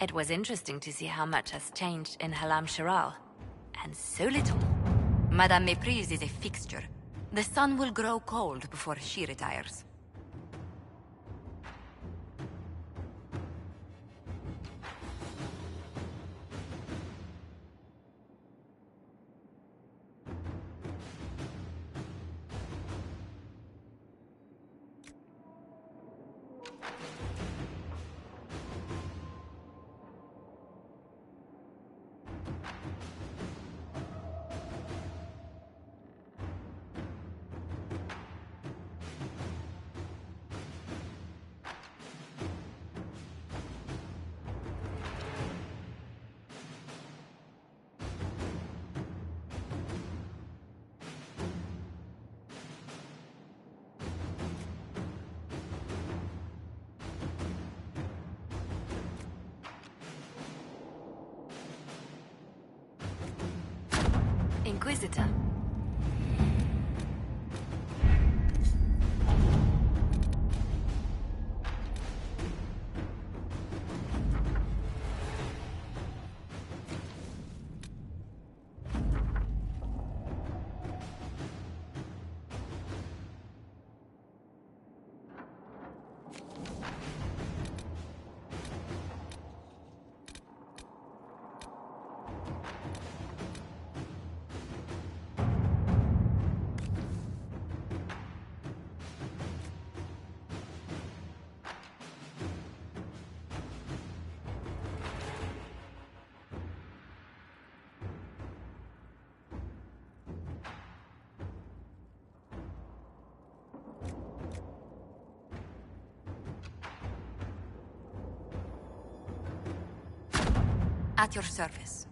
It was interesting to see how much has changed in Halam Shiral. And so little. Madame Méprise is a fixture. The sun will grow cold before she retires. Inquisitor. At your service.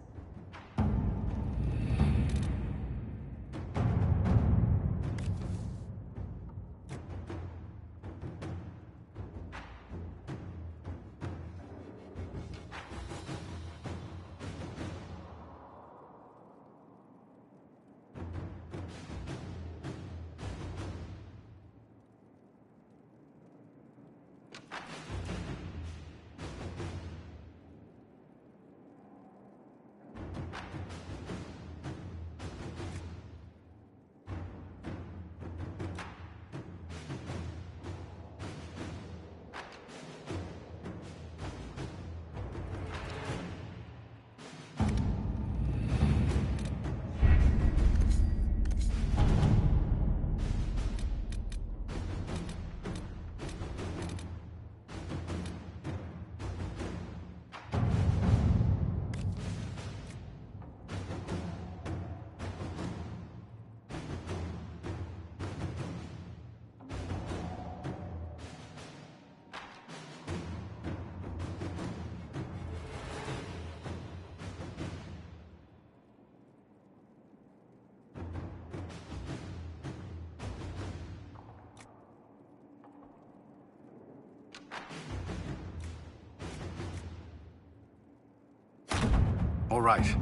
All right.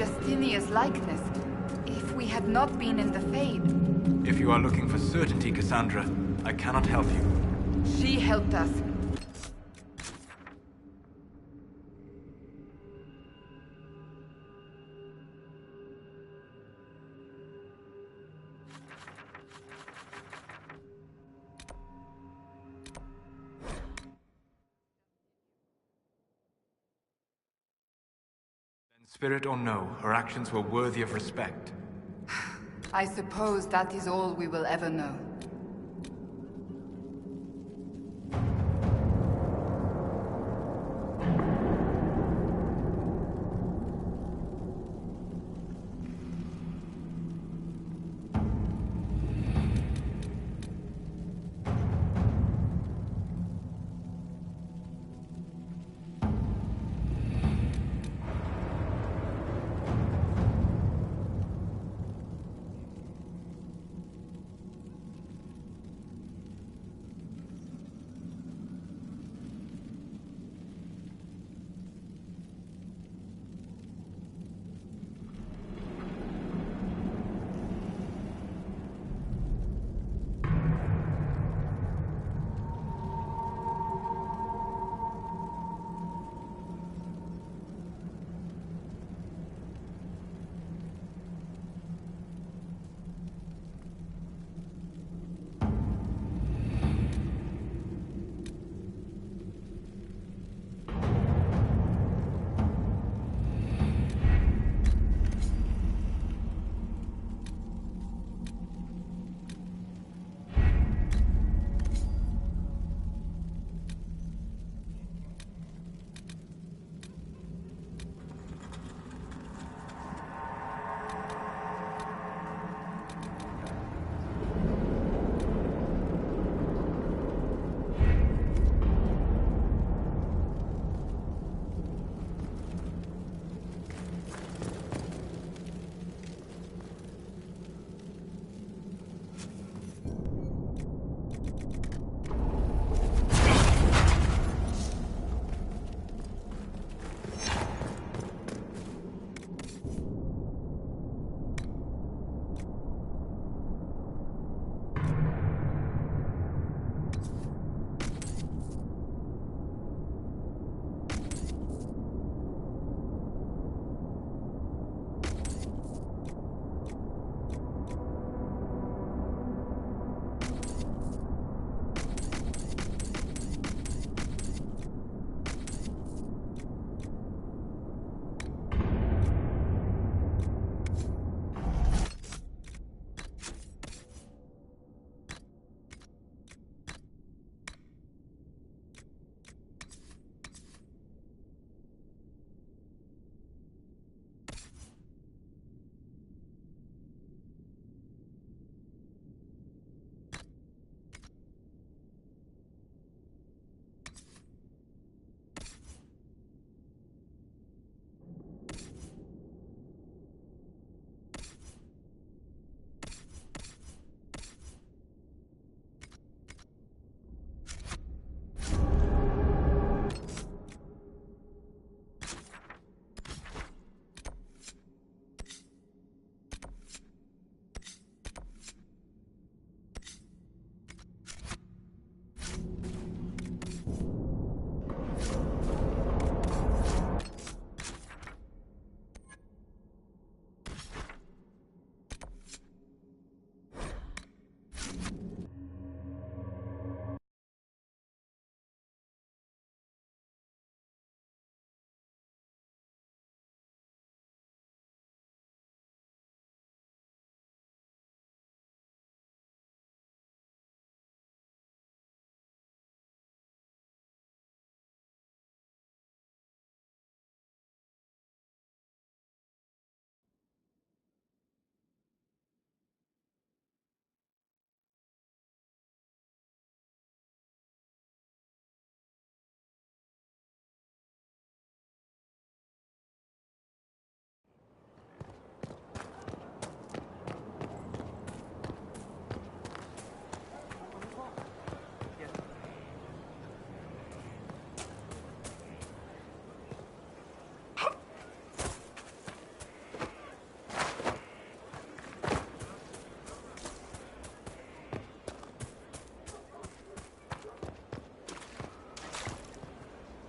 Justinia's likeness. If we had not been in the Fade. If you are looking for certainty, Cassandra, I cannot help you. She helped us. Spirit or no, her actions were worthy of respect. I suppose that is all we will ever know.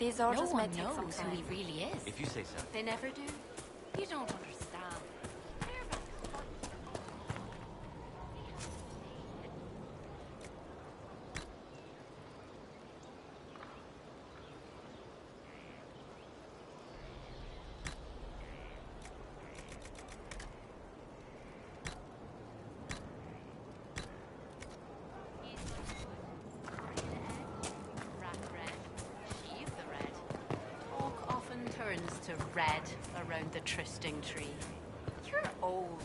These No orders may one take some knows who time. he really is. If you say so. They never do. You don't understand. Turns to red around the trysting tree. You're old.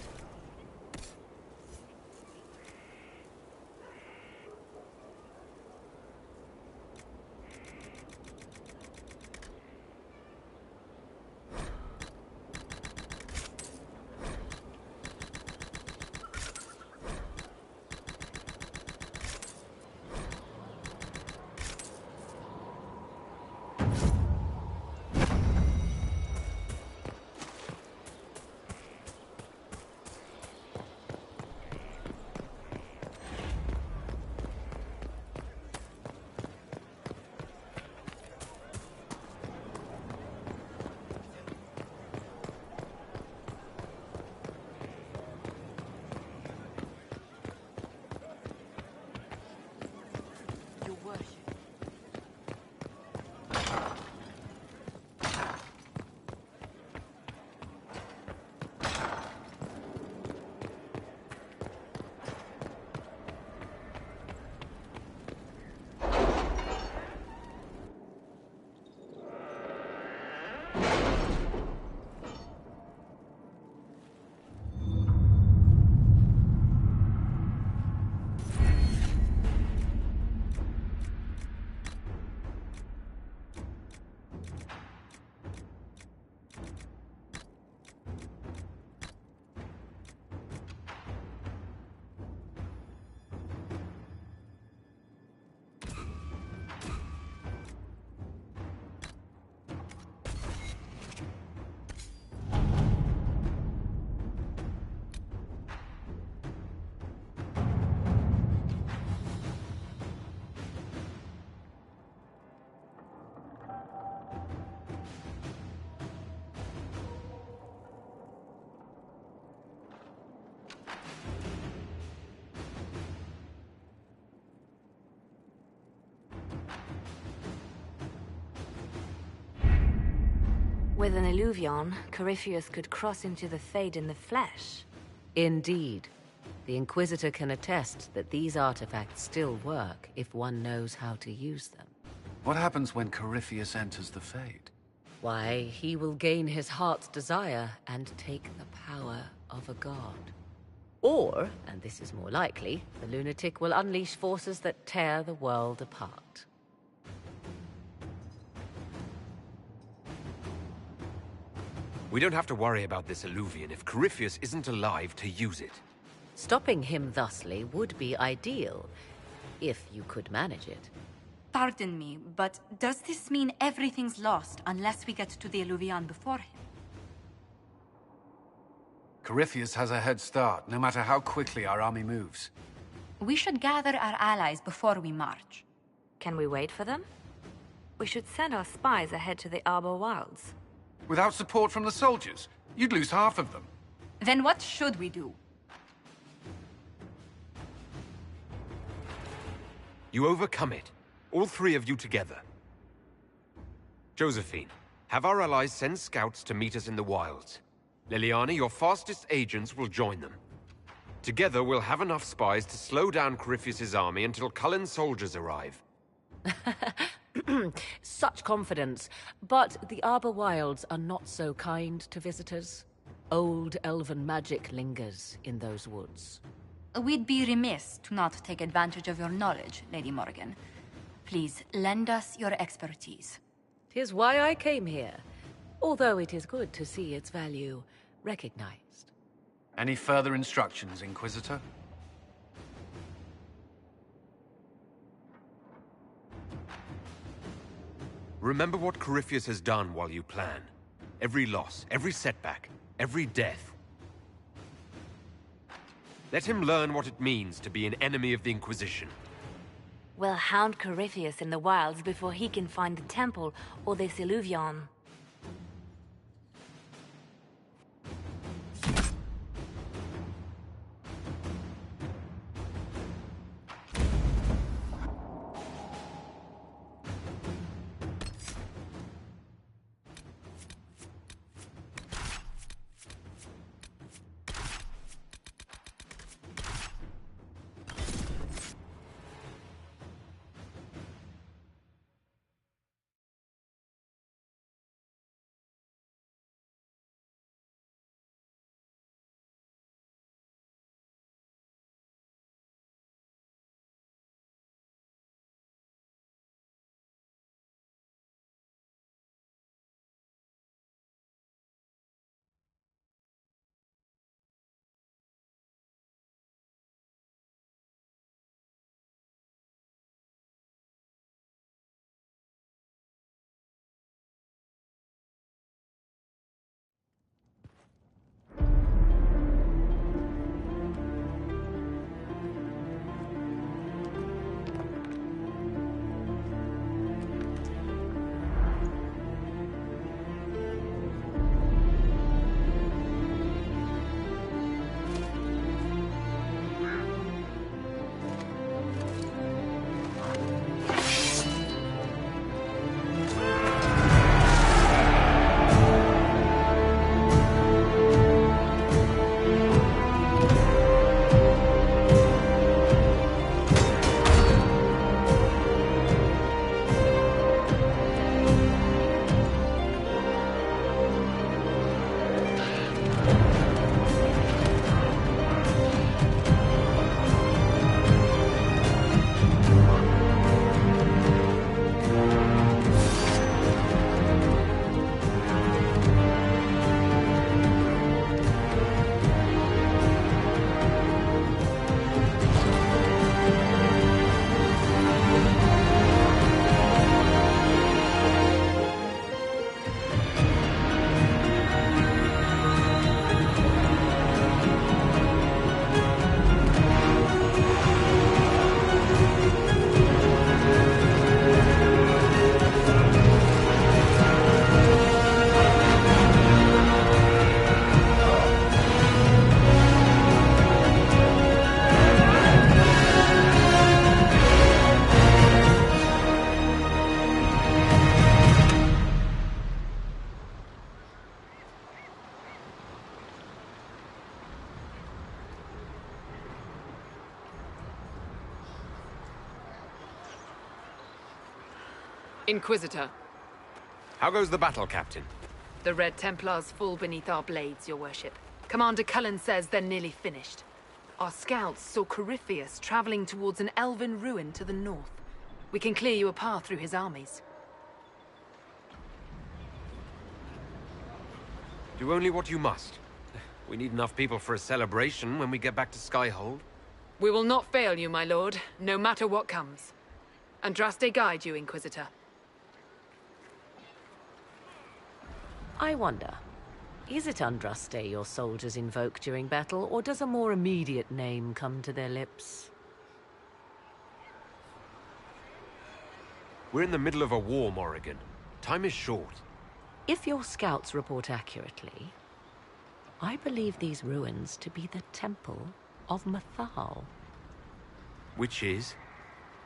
With an Illuvion, Corypheus could cross into the Fade in the flesh. Indeed. The Inquisitor can attest that these artifacts still work if one knows how to use them. What happens when Corypheus enters the Fade? Why, he will gain his heart's desire and take the power of a god. Or, and this is more likely, the lunatic will unleash forces that tear the world apart. We don't have to worry about this Illuvian if Corypheus isn't alive to use it. Stopping him thusly would be ideal, if you could manage it. Pardon me, but does this mean everything's lost unless we get to the Illuvian before him? Corypheus has a head start, no matter how quickly our army moves. We should gather our allies before we march. Can we wait for them? We should send our spies ahead to the Arbor Wilds. Without support from the soldiers, you'd lose half of them. Then what should we do? You overcome it. All three of you together. Josephine, have our allies send scouts to meet us in the wilds. Leliana, your fastest agents will join them. Together, we'll have enough spies to slow down Corypheus's army until Cullen's soldiers arrive. Such confidence. But the Arbor Wilds are not so kind to visitors. Old elven magic lingers in those woods. We'd be remiss to not take advantage of your knowledge, Lady Morgan. Please, lend us your expertise. 'Tis why I came here, although it is good to see its value recognized. Any further instructions, Inquisitor? Remember what Corypheus has done while you plan. Every loss, every setback, every death. Let him learn what it means to be an enemy of the Inquisition. We'll hound Corypheus in the wilds before he can find the temple or this Illuvion. Inquisitor. How goes the battle, Captain? The Red Templars fall beneath our blades, your worship. Commander Cullen says they're nearly finished. Our scouts saw Corypheus traveling towards an elven ruin to the north. We can clear you a path through his armies. Do only what you must. We need enough people for a celebration when we get back to Skyhold. We will not fail you, my lord, no matter what comes. Andraste guide you, Inquisitor. I wonder, is it Andraste your soldiers invoke during battle, or does a more immediate name come to their lips? We're in the middle of a war, Morrigan. Time is short. If your scouts report accurately, I believe these ruins to be the Temple of Mythal. Which is?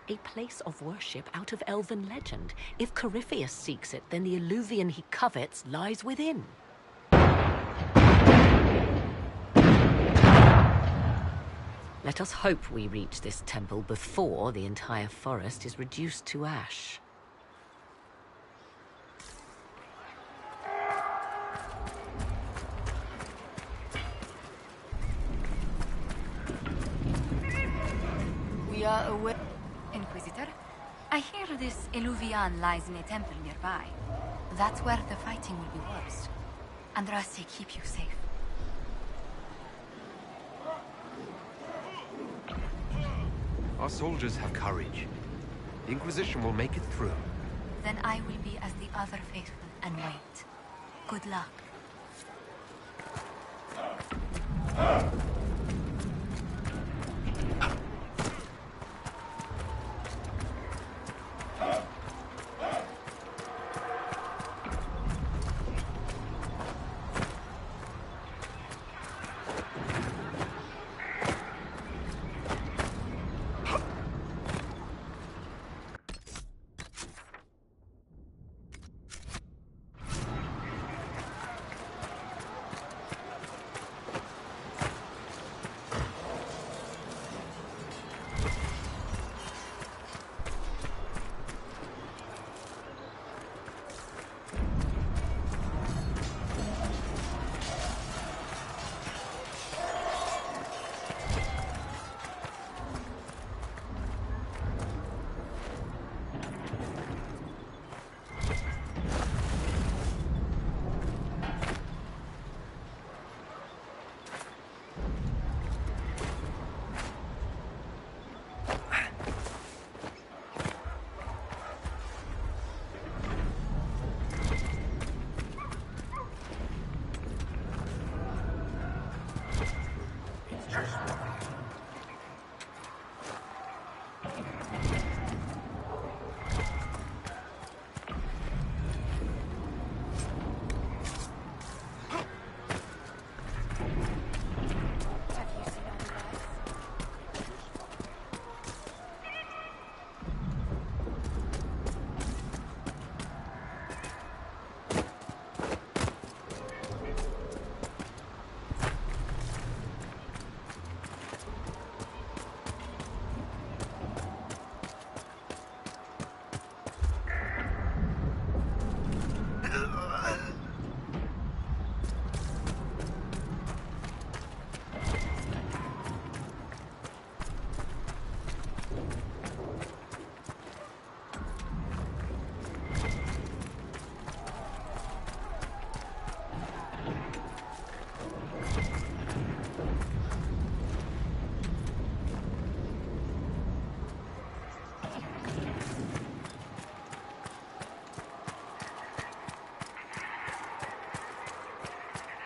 A place of worship out of elven legend. If Corypheus seeks it, then the Illuvion he covets lies within. Let us hope we reach this temple before the entire forest is reduced to ash. We are aware... Inquisitor, I hear this Illuvion lies in a temple nearby. That's where the fighting will be worst. Andraste, keep you safe. Our soldiers have courage. The Inquisition will make it through. Then I will be as the other faithful and wait. Good luck.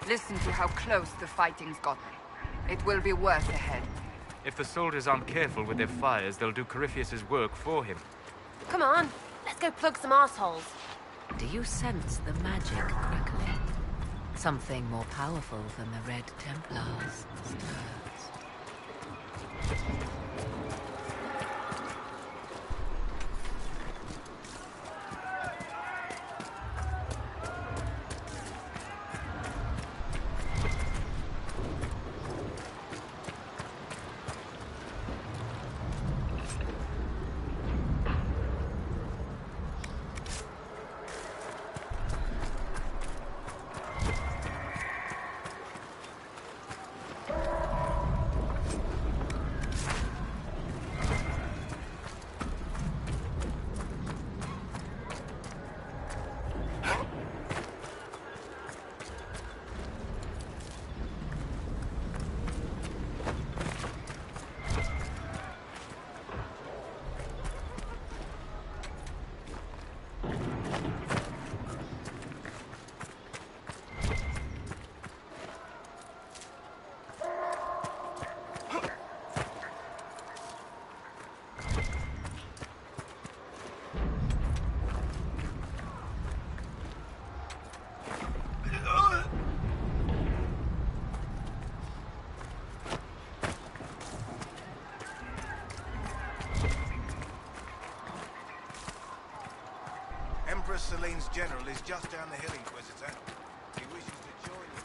Listen to how close the fighting's gotten. It will be worse ahead. If the soldiers aren't careful with their fires, they'll do Corypheus's work for him. Come on, let's go plug some assholes. Do you sense the magic crackling? Something more powerful than the Red Templars stirs. Empress Celine's general is just down the hill, Inquisitor. He wishes to join you.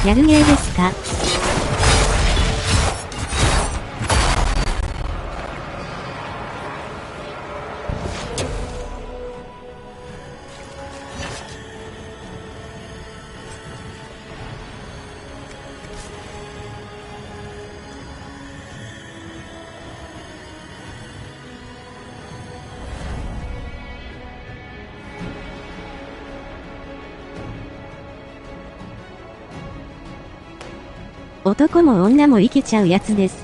ギャルゲーですか？男も女もいけちゃうやつです。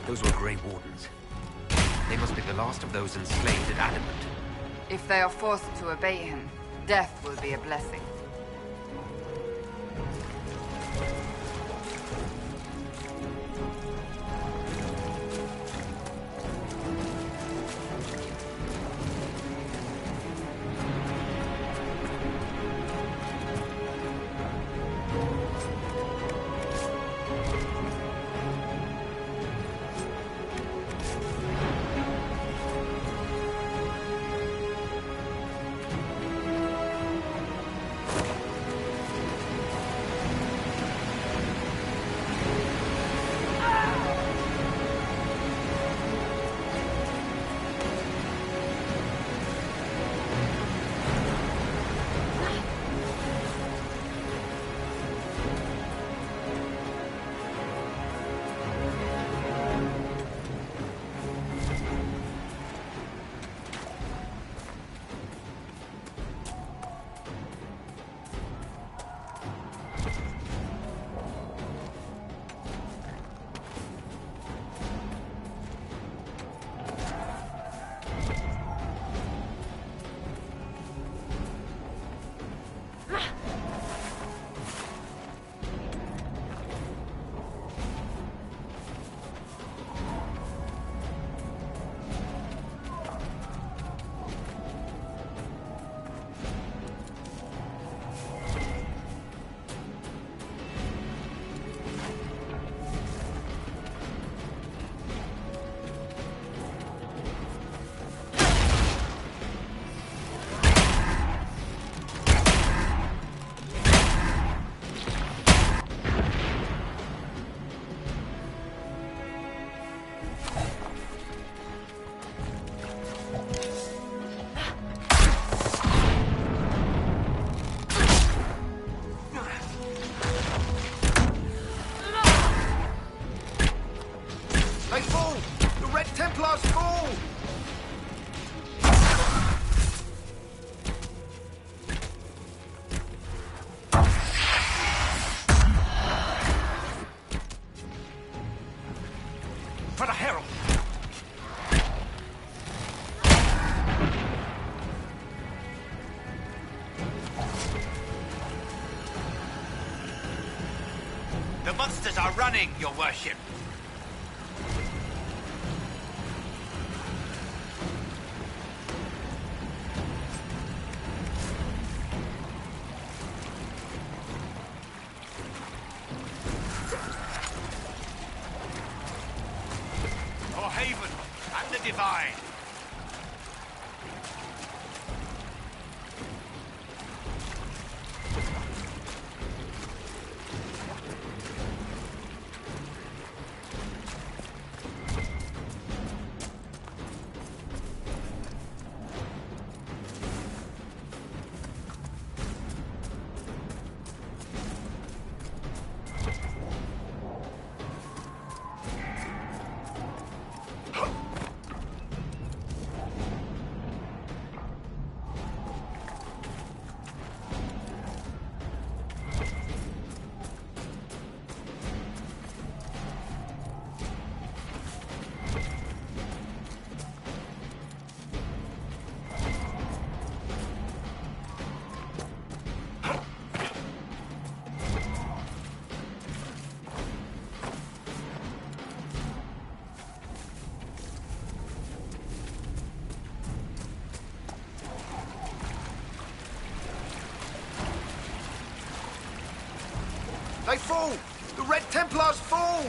Those were Grey Wardens. They must be the last of those enslaved at Adamant. If they are forced to obey him, death will be a blessing. The monsters are running, your worship. For Haven and the Divine. They fall! The Red Templars fall!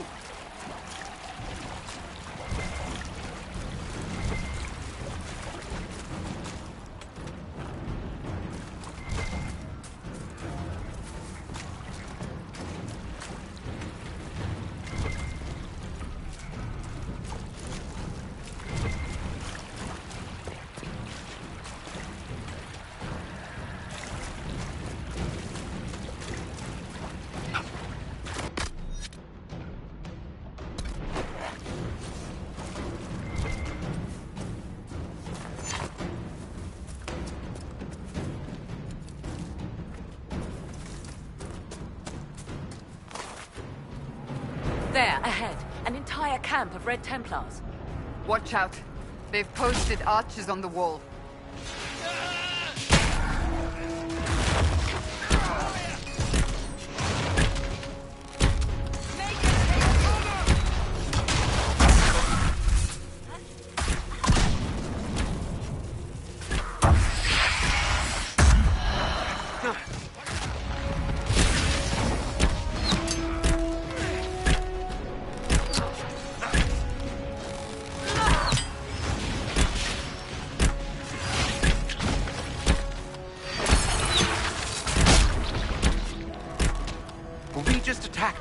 There, ahead. An entire camp of Red Templars. Watch out. They've posted archers on the wall.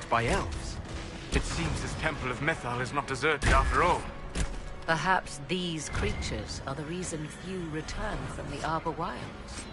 By elves. It seems this Temple of Mythal is not deserted after all. Perhaps these creatures are the reason few return from the Arbor Wilds.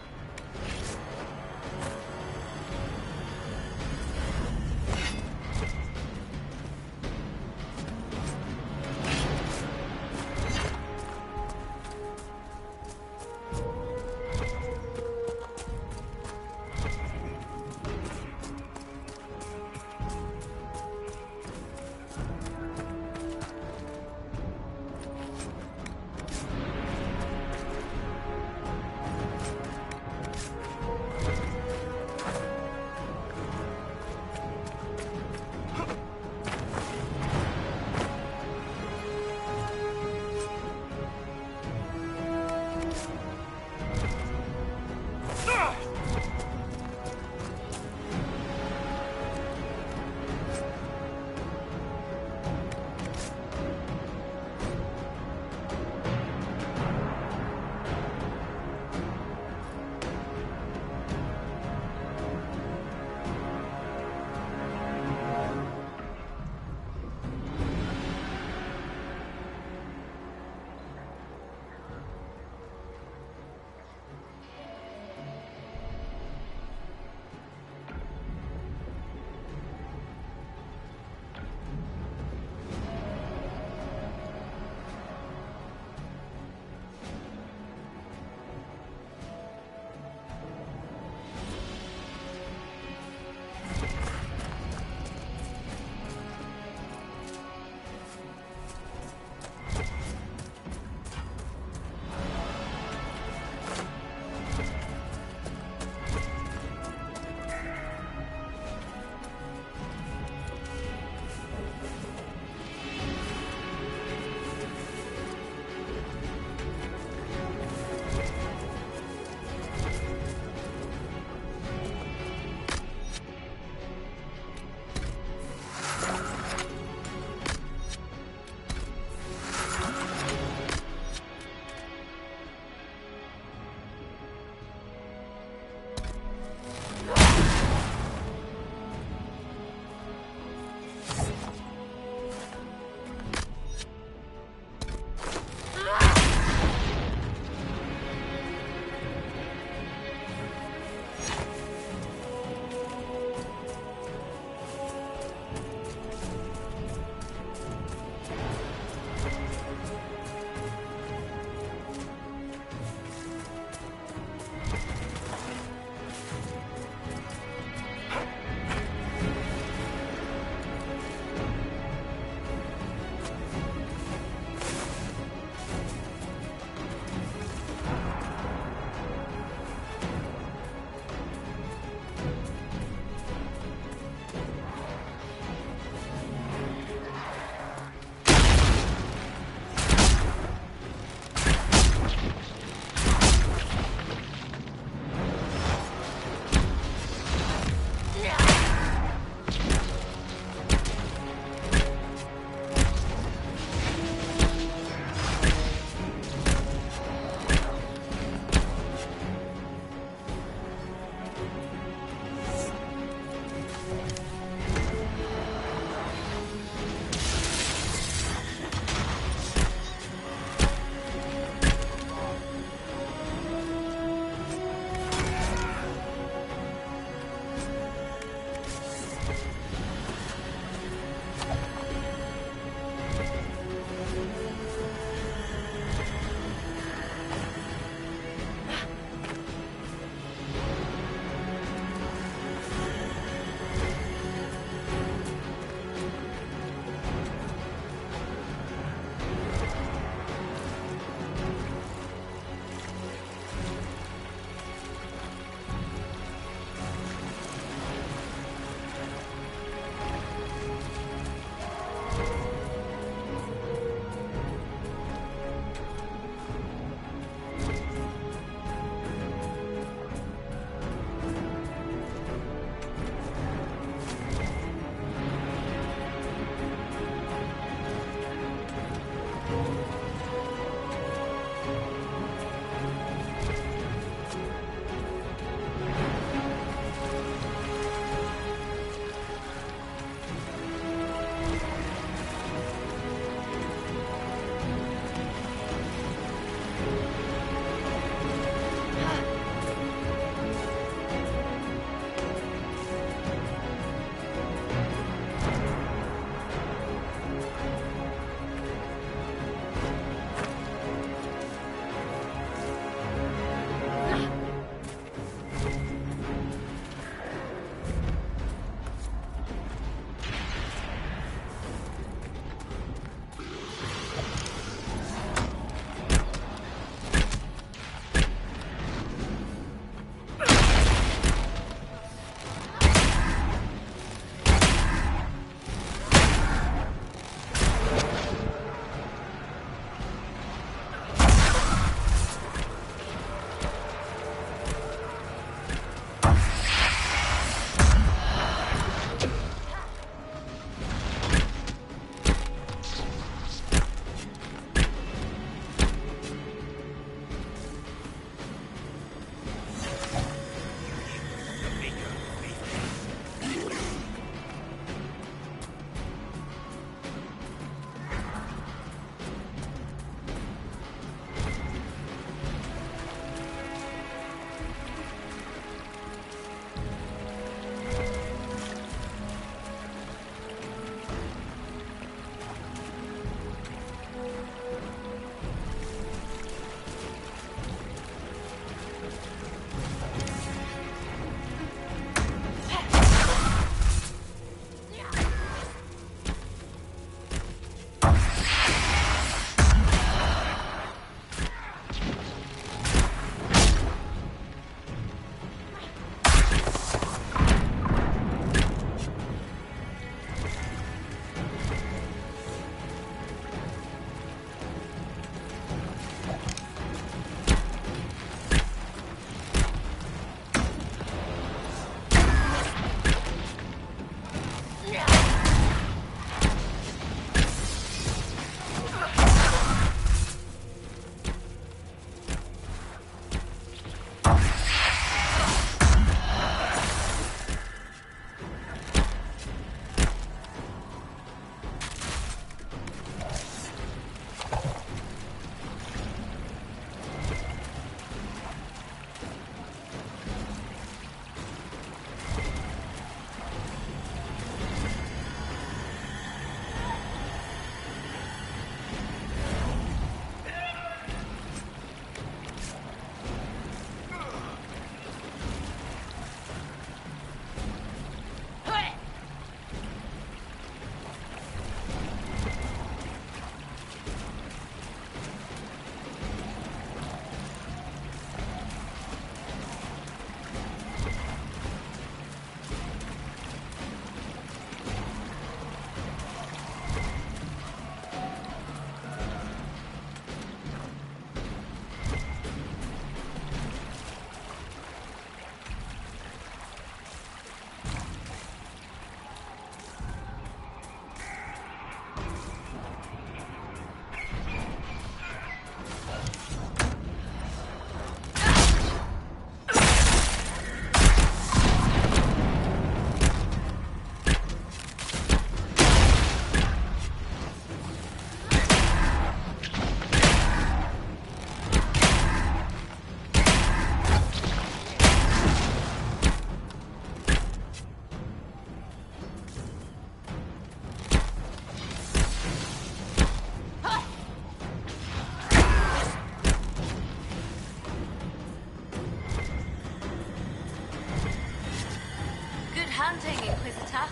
hunting, Inquisitor.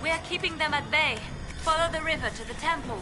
We are keeping them at bay. Follow the river to the temple.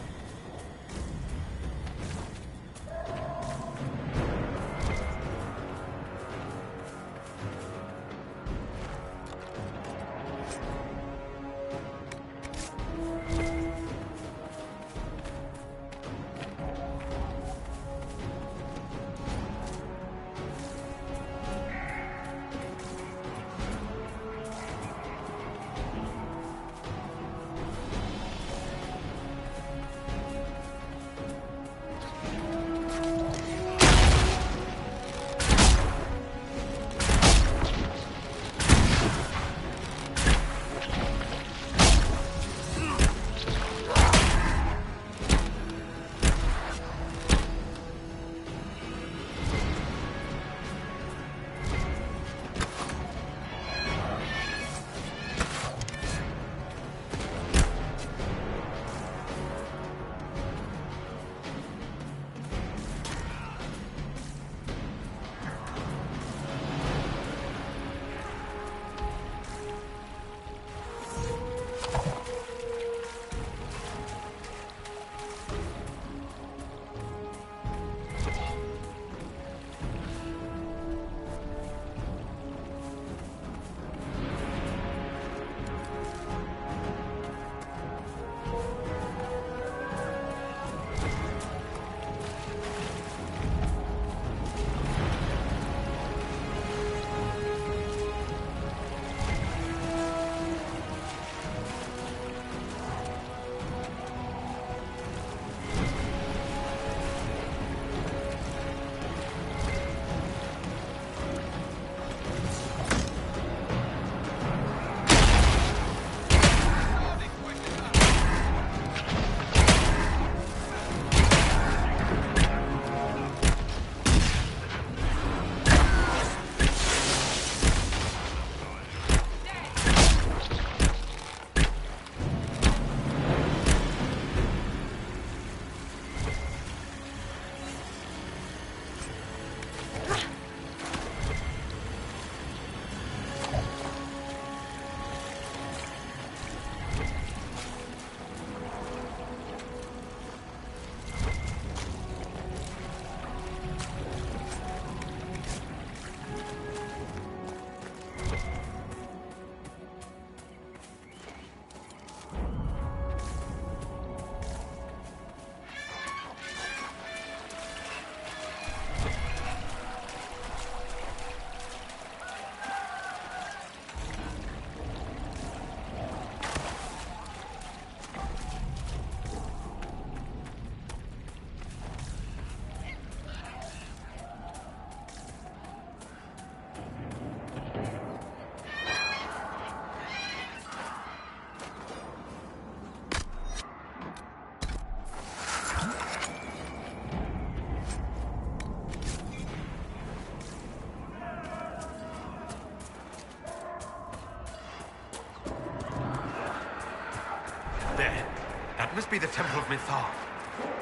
must be the Temple of Mythal.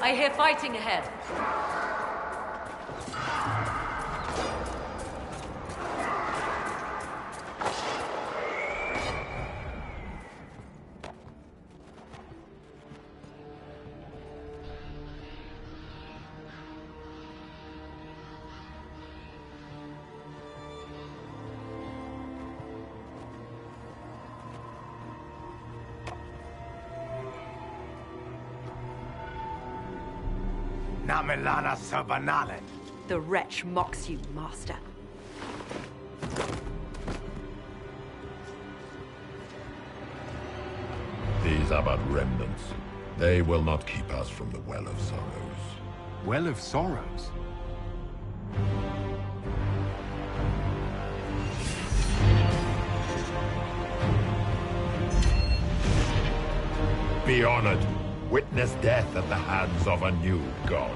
I hear fighting ahead. Namelana Sabanale. The wretch mocks you, Master. These are but remnants. They will not keep us from the Well of Sorrows. Well of Sorrows? Be honored. Witness death at the hands of a new god.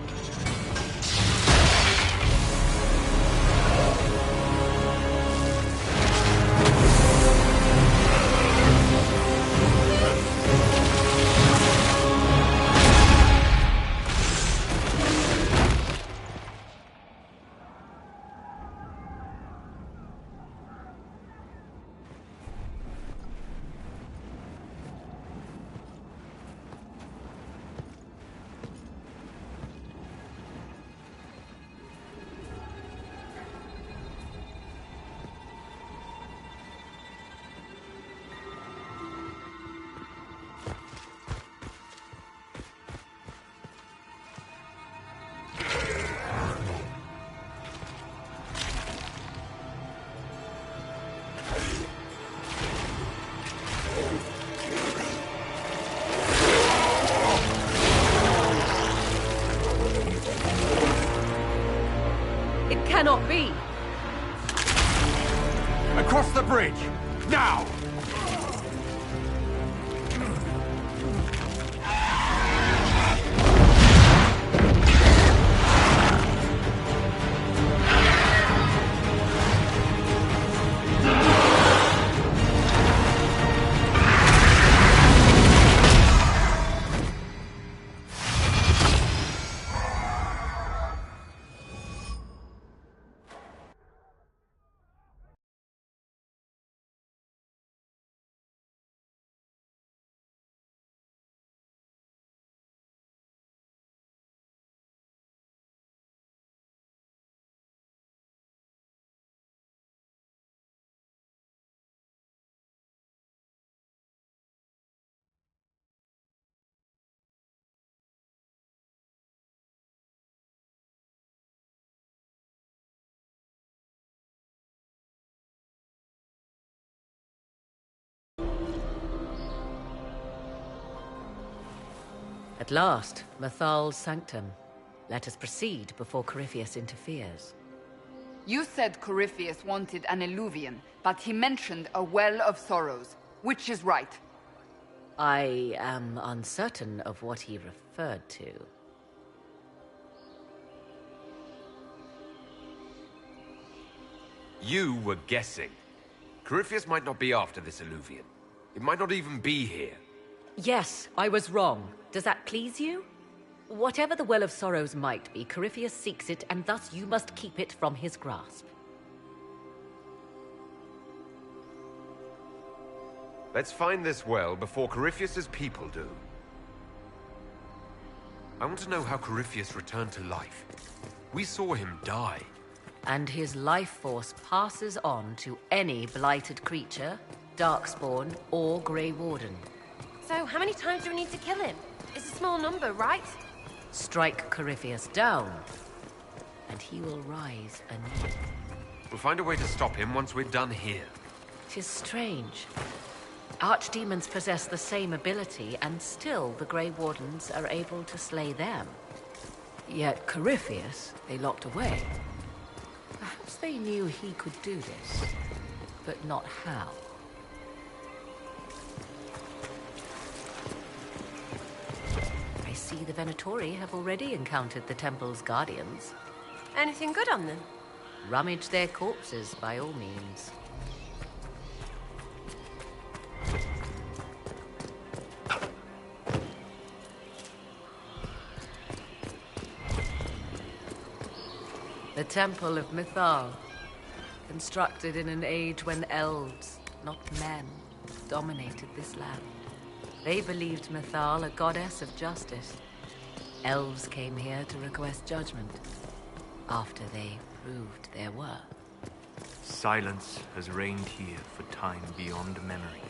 Cannot be! Across the bridge! Now! At last, Mythal's sanctum. Let us proceed before Corypheus interferes. You said Corypheus wanted an Eluvian, but he mentioned a Well of Sorrows. Which is right? I am uncertain of what he referred to. You were guessing. Corypheus might not be after this Eluvian. It might not even be here. Yes, I was wrong. Does that please you? Whatever the Well of Sorrows might be, Corypheus seeks it, and thus you must keep it from his grasp. Let's find this well before Corypheus's people do. I want to know how Corypheus returned to life. We saw him die. And his life force passes on to any blighted creature, Darkspawn, or Grey Warden. So, how many times do we need to kill him? It's a small number, right? Strike Corypheus down, and he will rise anew. We'll find a way to stop him once we're done here. 'Tis strange. Archdemons possess the same ability, and still the Grey Wardens are able to slay them. Yet Corypheus, they locked away. Perhaps they knew he could do this, but not how. I see the Venatori have already encountered the temple's guardians. Anything good on them? Rummage their corpses, by all means. The Temple of Mythal. Constructed in an age when elves, not men, dominated this land. They believed Mythal a goddess of justice. Elves came here to request judgment, after they proved their worth. Silence has reigned here for time beyond memory.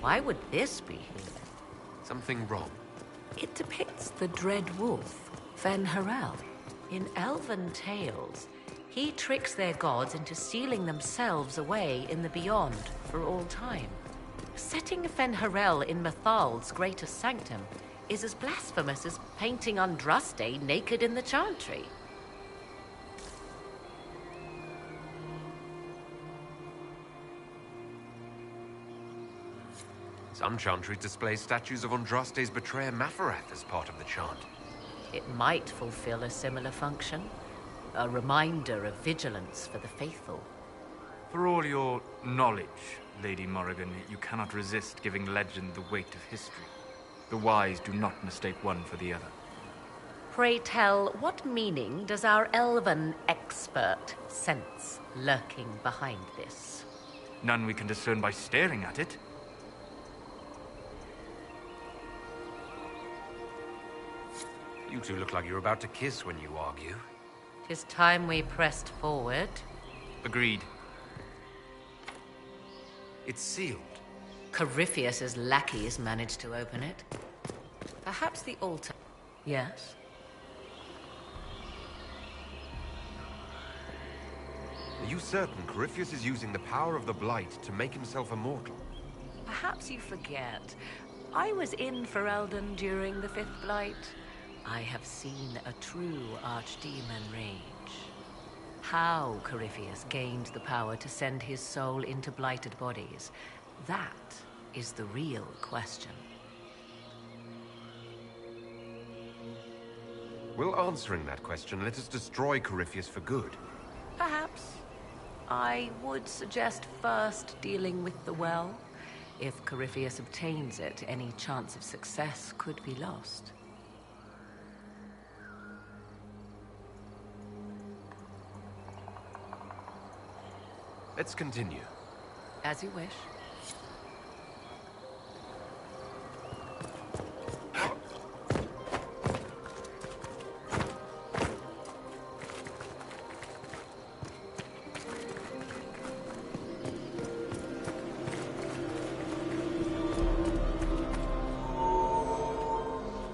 Why would this be here? Something wrong? It depicts the dread wolf, Fen-Harel. In elven tales, he tricks their gods into sealing themselves away in the beyond for all time. Setting Fen-Harel in Mythal's greatest sanctum is as blasphemous as painting Andraste naked in the Chantry. Some chantries display statues of Andraste's betrayer Mafarath as part of the chant. It might fulfill a similar function. A reminder of vigilance for the faithful. For all your knowledge, Lady Morrigan, you cannot resist giving legend the weight of history. The wise do not mistake one for the other. Pray tell, what meaning does our elven expert sense lurking behind this? None we can discern by staring at it. You two look like you're about to kiss when you argue. 'Tis time we pressed forward. Agreed. It's sealed. Corypheus's lackeys managed to open it. Perhaps the altar... Yes? Are you certain Corypheus is using the power of the Blight to make himself immortal? Perhaps you forget. I was in Ferelden during the Fifth Blight. I have seen a true archdemon rage. How Corypheus gained the power to send his soul into blighted bodies, that is the real question. Will answering that question let us destroy Corypheus for good? Perhaps. I would suggest first dealing with the well. If Corypheus obtains it, any chance of success could be lost. Let's continue. As you wish.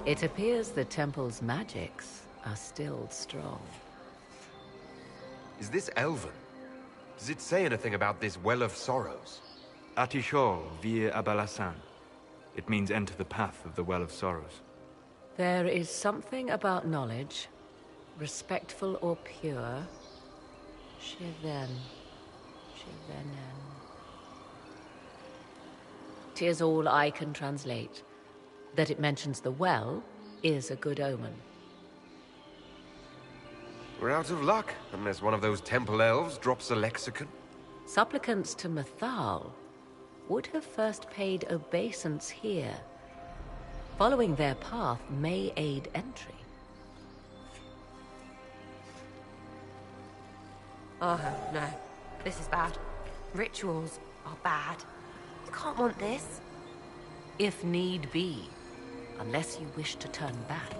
It appears the temple's magics are still strong. Is this Elven? Does it say anything about this Well of Sorrows? Atishol vir Abalasan. It means enter the path of the Well of Sorrows. There is something about knowledge, respectful or pure. Shiven. Shivenen. 'Tis all I can translate. That it mentions the well is a good omen. We're out of luck, unless one of those temple elves drops a lexicon. Supplicants to Mythal. would have first paid obeisance here. Following their path may aid entry. Oh, no. This is bad. Rituals are bad. You can't want this. If need be, unless you wish to turn back.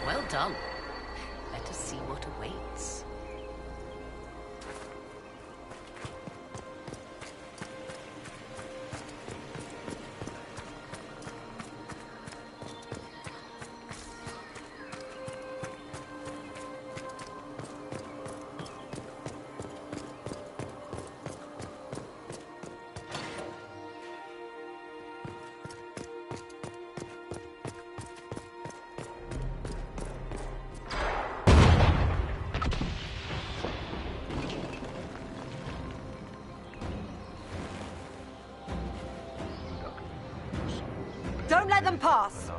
Well done. Let us see what awaits. Don't let them pass!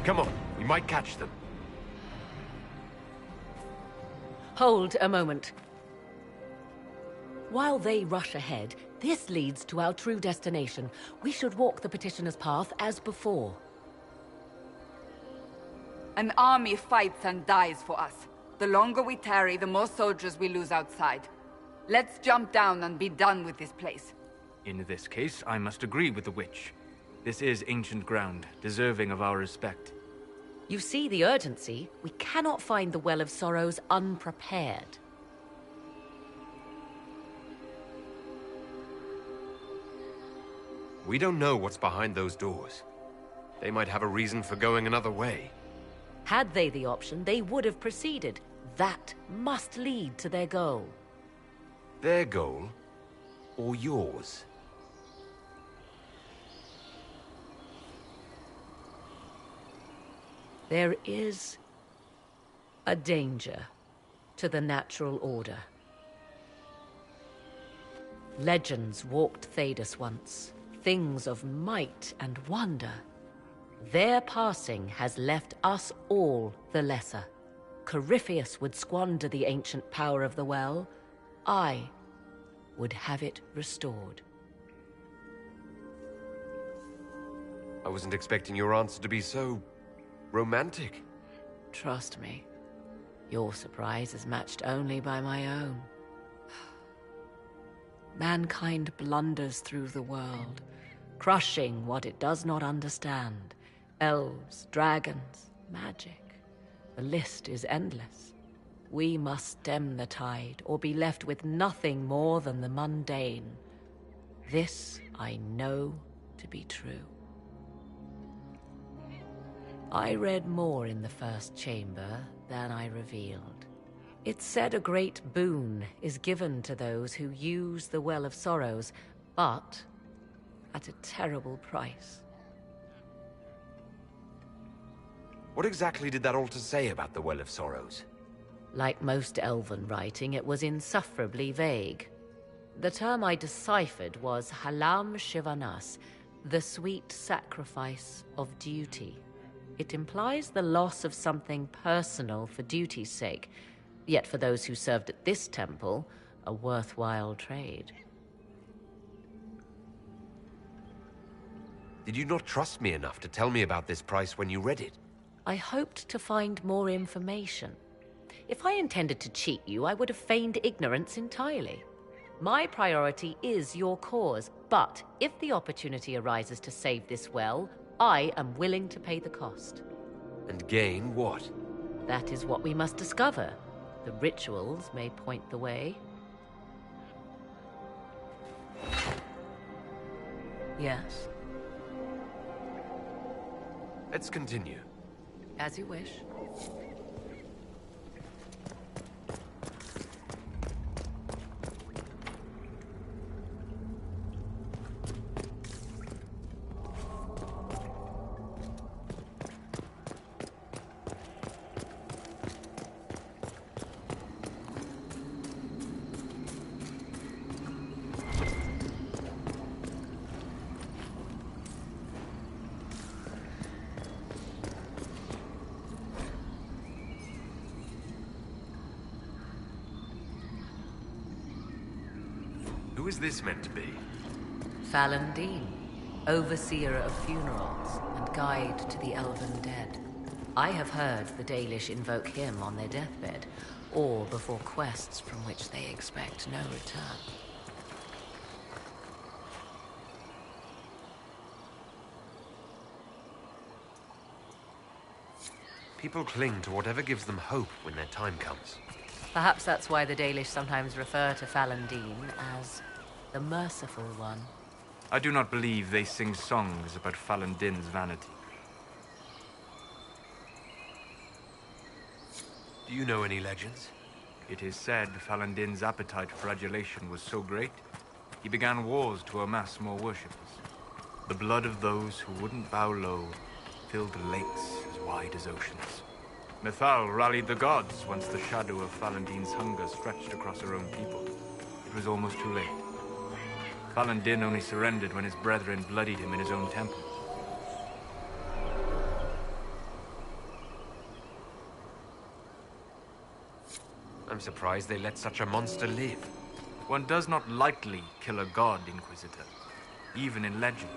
Come on, we might catch them. Hold a moment. While they rush ahead, this leads to our true destination. We should walk the petitioner's path as before. An army fights and dies for us. The longer we tarry, the more soldiers we lose outside. Let's jump down and be done with this place. In this case, I must agree with the witch. This is ancient ground, deserving of our respect. You see the urgency? We cannot find the Well of Sorrows unprepared. We don't know what's behind those doors. They might have a reason for going another way. Had they the option, they would have proceeded. That must lead to their goal. Their goal? Or yours? There is a danger to the natural order. Legends walked Thedas once, things of might and wonder. Their passing has left us all the lesser. Corypheus would squander the ancient power of the well. I would have it restored. I wasn't expecting your answer to be so romantic. Trust me, your surprise is matched only by my own. Mankind blunders through the world, crushing what it does not understand. Elves, dragons, magic. The list is endless. We must stem the tide, or be left with nothing more than the mundane. This I know to be true. I read more in the first chamber than I revealed. It said a great boon is given to those who use the Well of Sorrows, but at a terrible price. What exactly did that altar say about the Well of Sorrows? Like most elven writing, it was insufferably vague. The term I deciphered was Halam Shivanas, the sweet sacrifice of duty. It implies the loss of something personal for duty's sake, yet for those who served at this temple, a worthwhile trade. Did you not trust me enough to tell me about this price when you read it? I hoped to find more information. If I intended to cheat you, I would have feigned ignorance entirely. My priority is your cause, but if the opportunity arises to save this well, I am willing to pay the cost. And gain what? That is what we must discover. The rituals may point the way. Yes. Let's continue. As you wish. Who is this meant to be? Fallon Dean, overseer of funerals and guide to the elven dead. I have heard the Dalish invoke him on their deathbed, or before quests from which they expect no return. People cling to whatever gives them hope when their time comes. Perhaps that's why the Dalish sometimes refer to Fallon Dean as the Merciful One. I do not believe they sing songs about Fallon Din's vanity. Do you know any legends? It is said Fallon Din's appetite for adulation was so great, he began wars to amass more worshippers. The blood of those who wouldn't bow low filled lakes as wide as oceans. Mythal rallied the gods once the shadow of Fallon Din's hunger stretched across her own people. It was almost too late. Fallon Din only surrendered when his brethren bloodied him in his own temple. I'm surprised they let such a monster live. One does not lightly kill a god, Inquisitor, even in legend.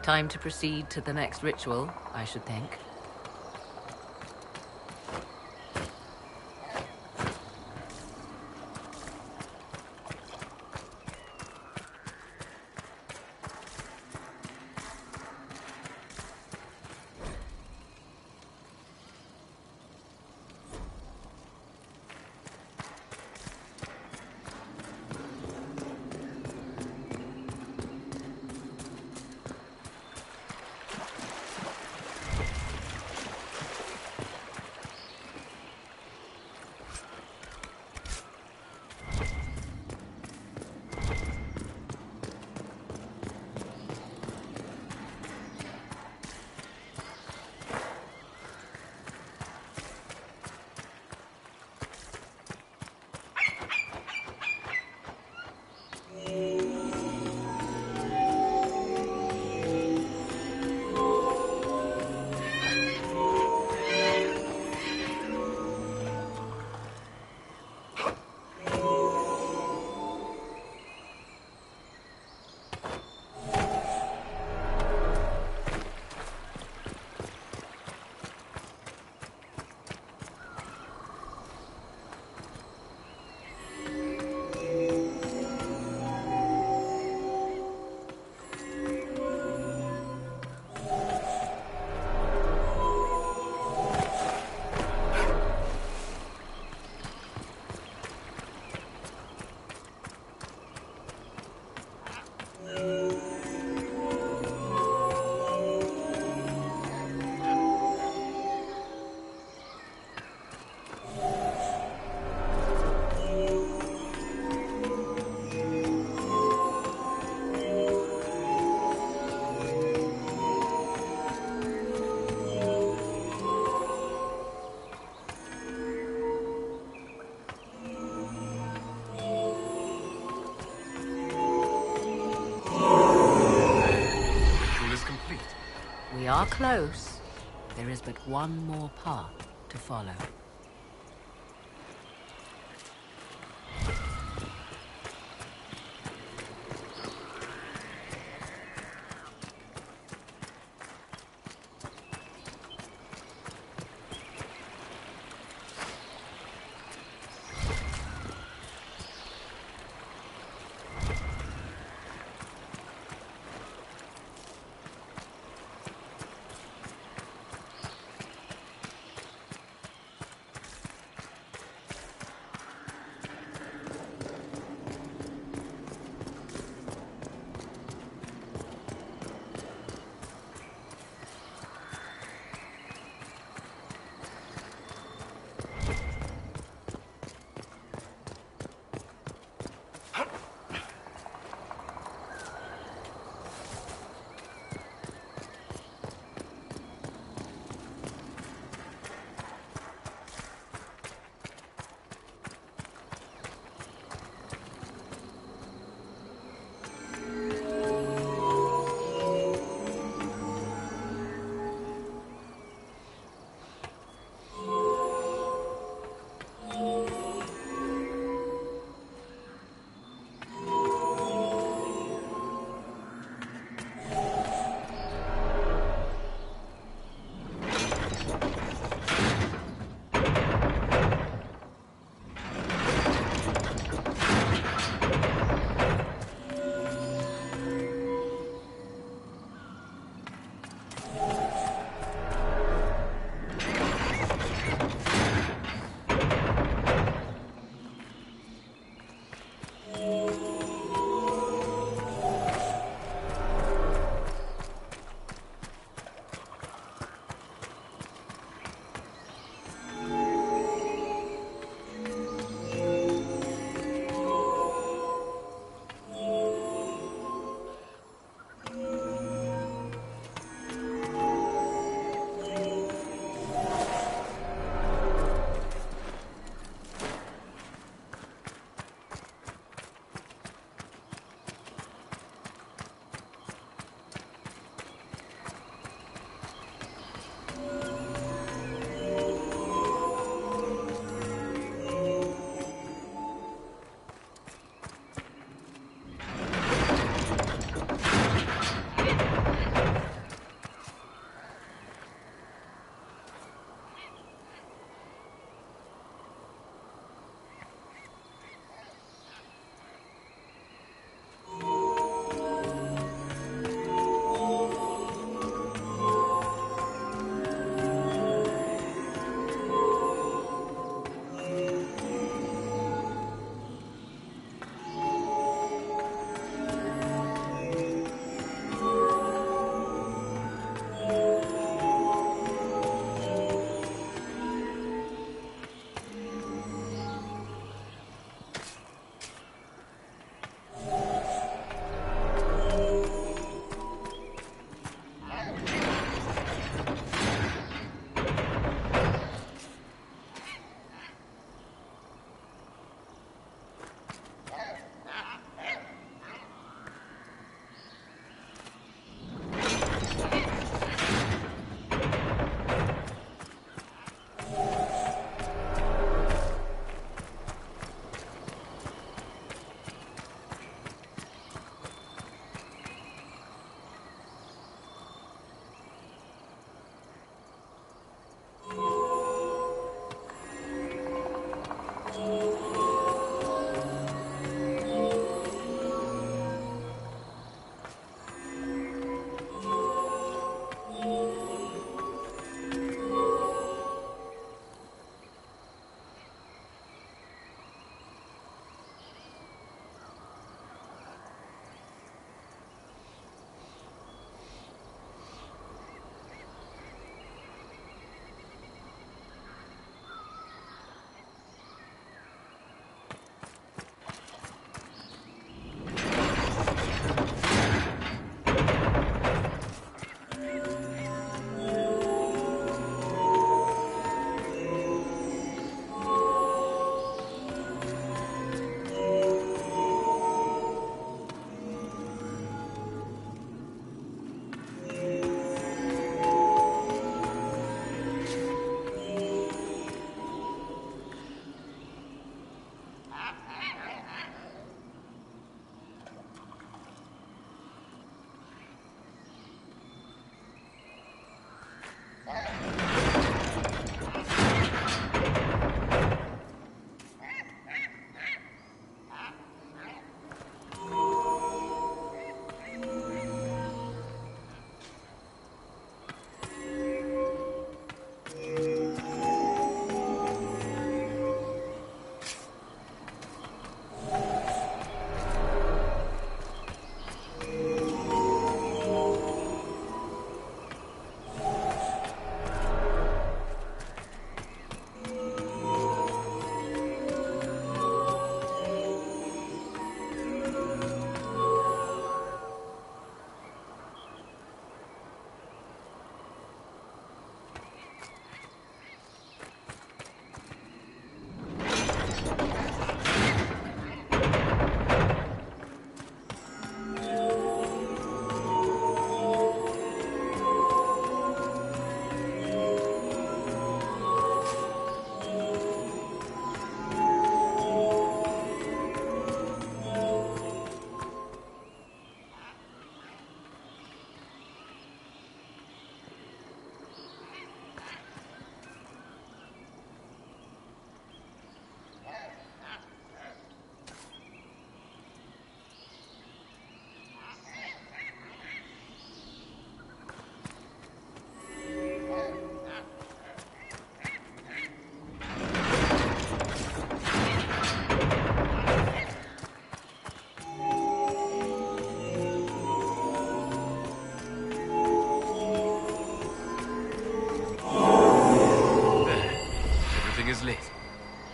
Time to proceed to the next ritual, I should think. We are close. There is but one more path to follow.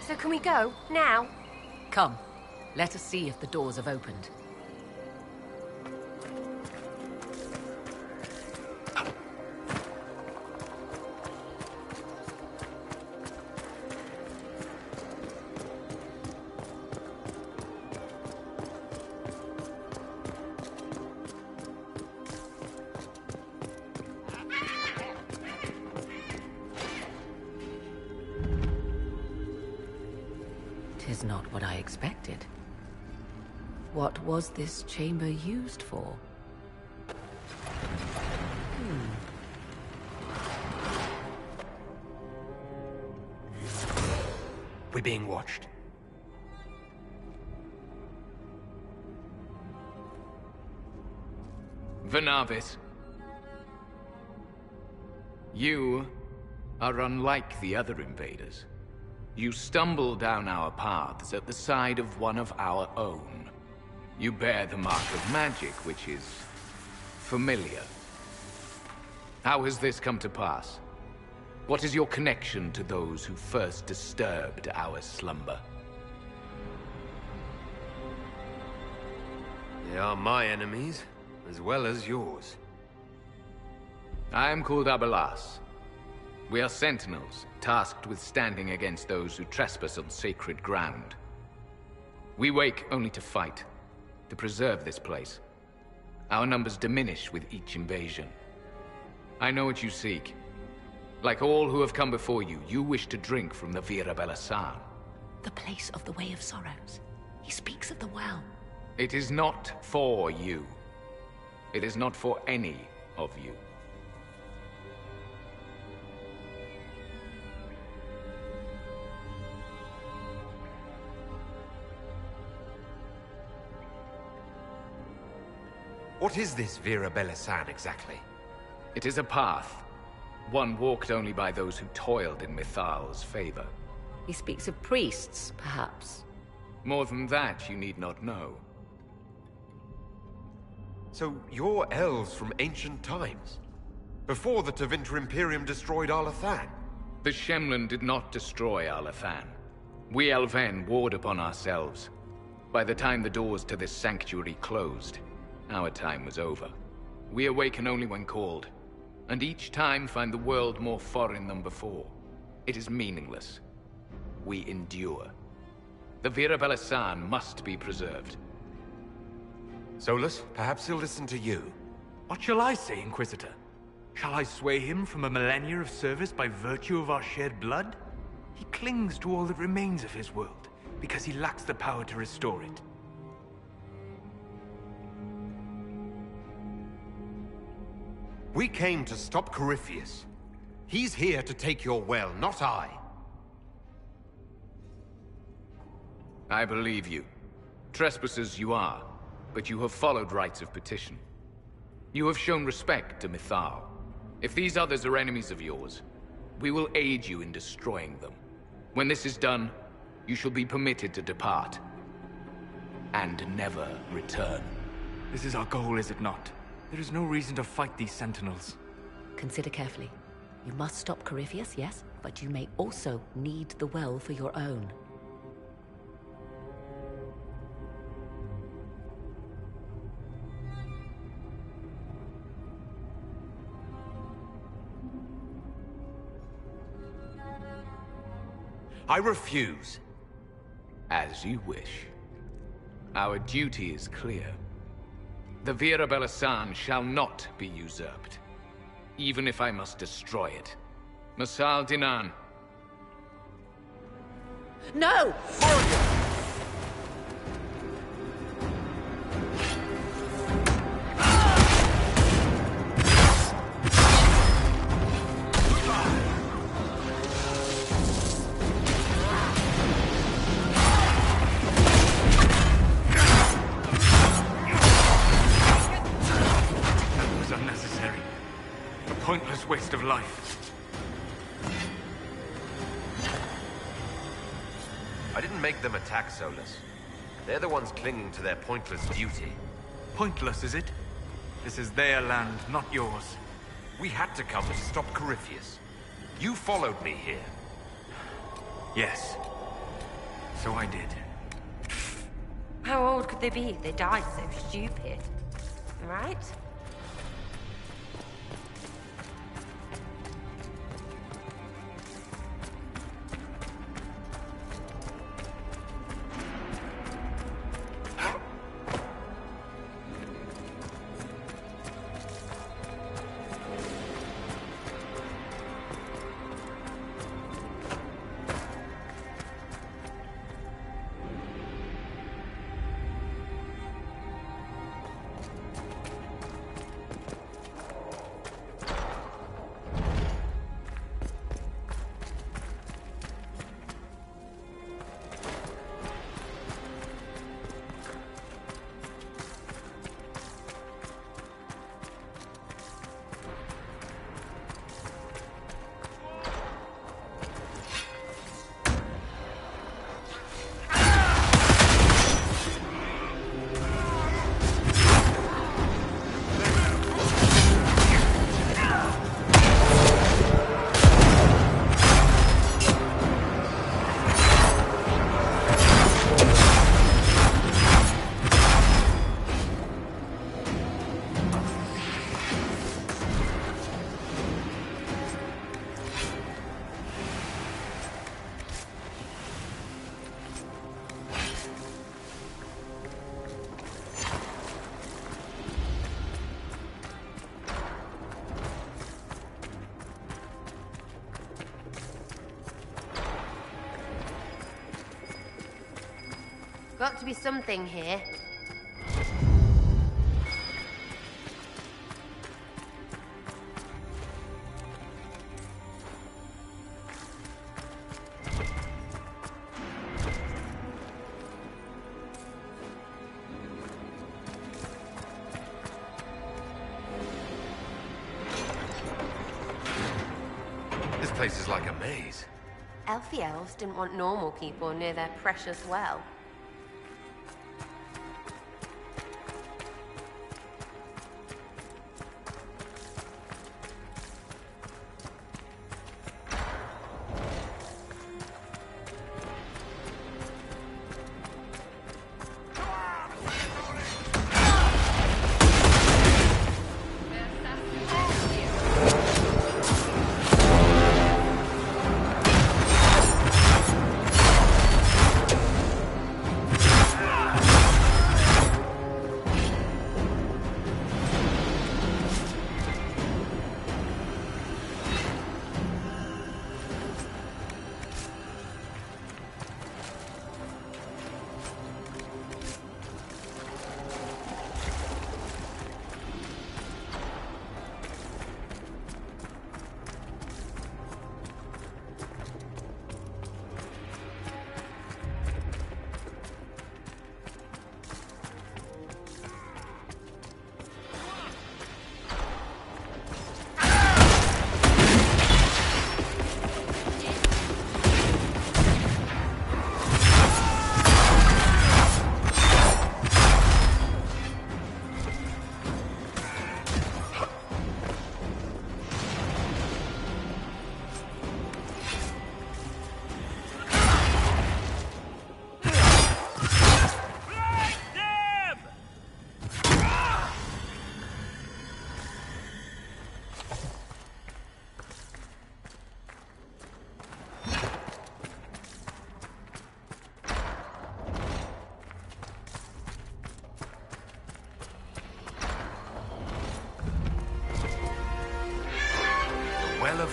So can we go? Now? Come. Let us see if the doors have opened. Tis not what I expected. What was this chamber used for? We're being watched. Venavis. You are unlike the other invaders. You stumble down our paths at the side of one of our own. You bear the mark of magic, which is familiar. How has this come to pass? What is your connection to those who first disturbed our slumber? They are my enemies, as well as yours. I am called Abelas. We are sentinels, tasked with standing against those who trespass on sacred ground. We wake only to fight, to preserve this place. Our numbers diminish with each invasion. I know what you seek. Like all who have come before you, you wish to drink from the Vira Belasan. The place of the Way of Sorrows. He speaks of the well. It is not for you. It is not for any of you. What is this Vira Belasan exactly? It is a path. One walked only by those who toiled in Mythal's favor. He speaks of priests, perhaps. More than that, you need not know. So you're elves from ancient times? Before the Tevinter Imperium destroyed Arlathan? The Shemlen did not destroy Arlathan. We Elven warred upon ourselves. By the time the doors to this sanctuary closed, our time was over. We awaken only when called, and each time find the world more foreign than before. It is meaningless. We endure. The Vira Belasan must be preserved. Solus, perhaps he'll listen to you. What shall I say, Inquisitor? Shall I sway him from a millennia of service by virtue of our shared blood? He clings to all that remains of his world, because he lacks the power to restore it. We came to stop Corypheus. He's here to take your well, not I. I believe you. Trespassers you are, but you have followed rites of petition. You have shown respect to Mythal. If these others are enemies of yours, we will aid you in destroying them. When this is done, you shall be permitted to depart. And never return. This is our goal, is it not? There is no reason to fight these sentinels. Consider carefully. You must stop Corypheus, yes, but you may also need the well for your own. I refuse. As you wish. Our duty is clear. The Vira Belasan shall not be usurped, even if I must destroy it. Masal Dinan. No! Pointless waste of life. I didn't make them attack Solus. They're the ones clinging to their pointless duty. Pointless, is it? This is their land, not yours. We had to come to stop Corypheus. You followed me here. Yes. So I did. How old could they be if they died so stupid? Right? Got to be something here. This place is like a maze. Elfie elves didn't want normal people near their precious well.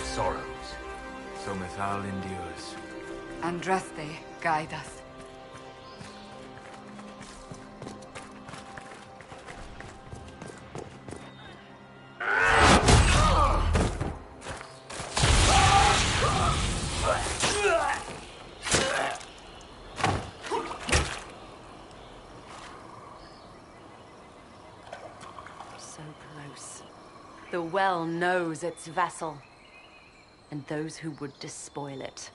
Sorrows. So Mythal endures. Andraste, guide us. So close. The well knows its vessel, and those who would despoil it.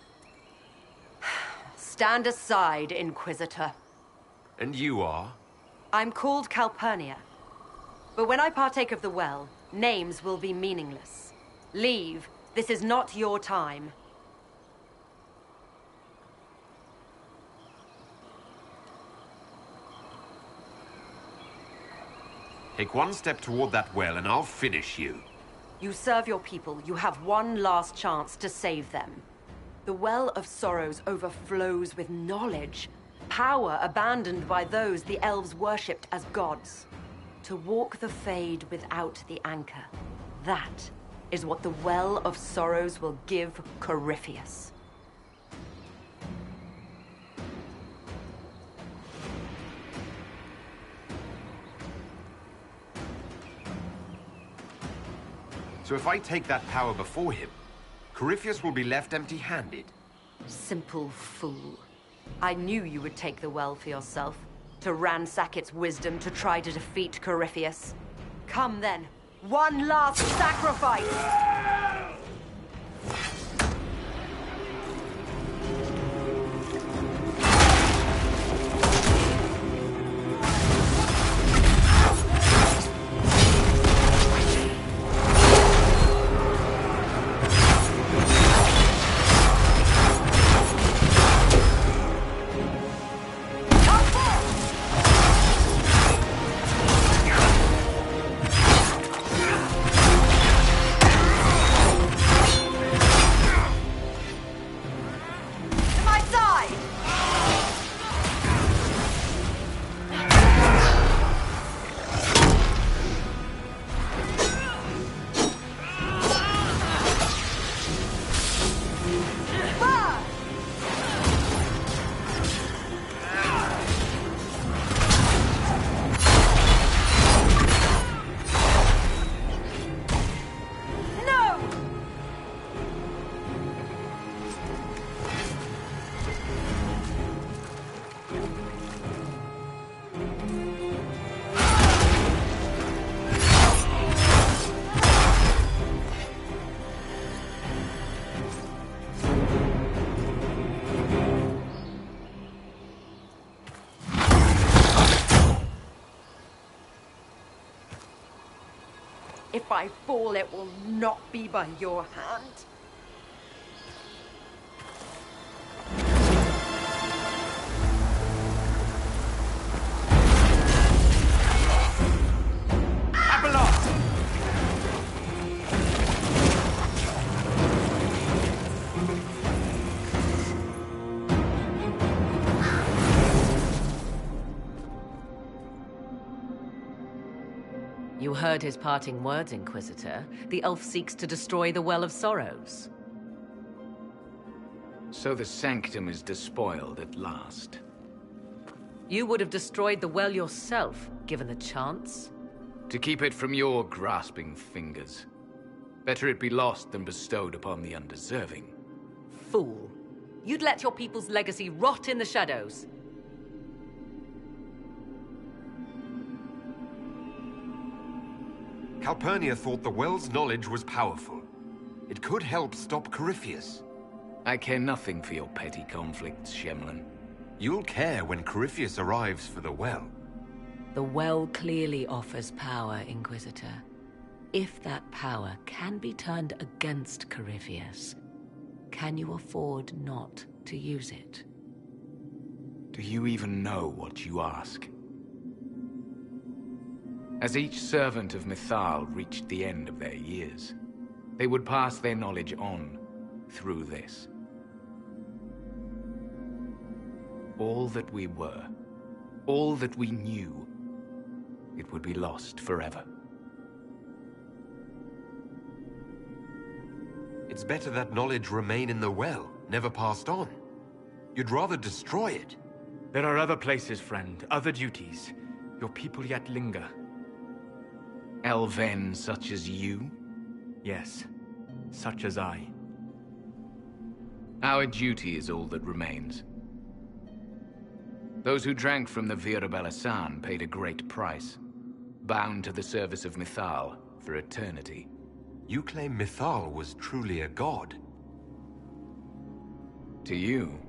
Stand aside, Inquisitor. And you are? I'm called Calpurnia. But when I partake of the well, names will be meaningless. Leave. This is not your time. Take one step toward that well and I'll finish you. You serve your people. You have one last chance to save them. The Well of Sorrows overflows with knowledge, power abandoned by those the elves worshipped as gods. To walk the Fade without the anchor. That is what the Well of Sorrows will give Corypheus. So if I take that power before him, Corypheus will be left empty-handed. Simple fool. I knew you would take the well for yourself. To ransack its wisdom, to try to defeat Corypheus. Come then. One last sacrifice! If I fall, it will not be by your hand. You heard his parting words, Inquisitor. The elf seeks to destroy the Well of Sorrows. So the Sanctum is despoiled at last. You would have destroyed the well yourself, given the chance. To keep it from your grasping fingers. Better it be lost than bestowed upon the undeserving. Fool. You'd let your people's legacy rot in the shadows. Calpurnia thought the well's knowledge was powerful. It could help stop Corypheus. I care nothing for your petty conflicts, Shemlin. You'll care when Corypheus arrives for the well. The well clearly offers power, Inquisitor. If that power can be turned against Corypheus, can you afford not to use it? Do you even know what you ask? As each servant of Mythal reached the end of their years, they would pass their knowledge on through this. All that we were, all that we knew, it would be lost forever. It's better that knowledge remain in the well, never passed on. You'd rather destroy it. There are other places, friend, other duties. Your people yet linger. Elven such as you? Yes, such as I. Our duty is all that remains. Those who drank from the Virabella San paid a great price, bound to the service of Mythal for eternity. You claim Mythal was truly a god? To you,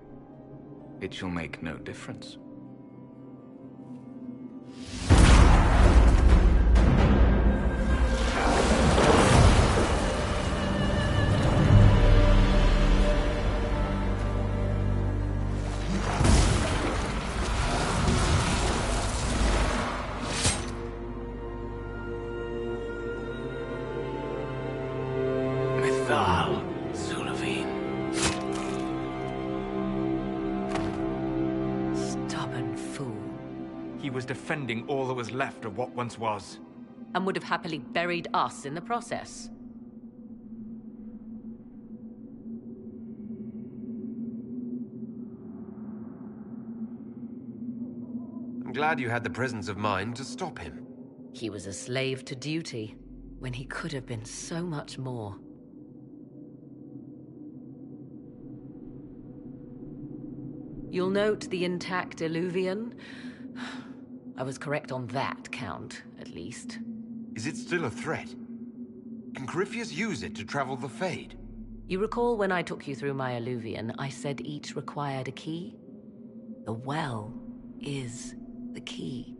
it shall make no difference. Defending all that was left of what once was. And would have happily buried us in the process. I'm glad you had the presence of mind to stop him. He was a slave to duty, when he could have been so much more. You'll note the intact Eluvian. I was correct on that count, at least. Is it still a threat? Can Corypheus use it to travel the Fade? You recall when I took you through my Eluvian, I said each required a key? The well is the key.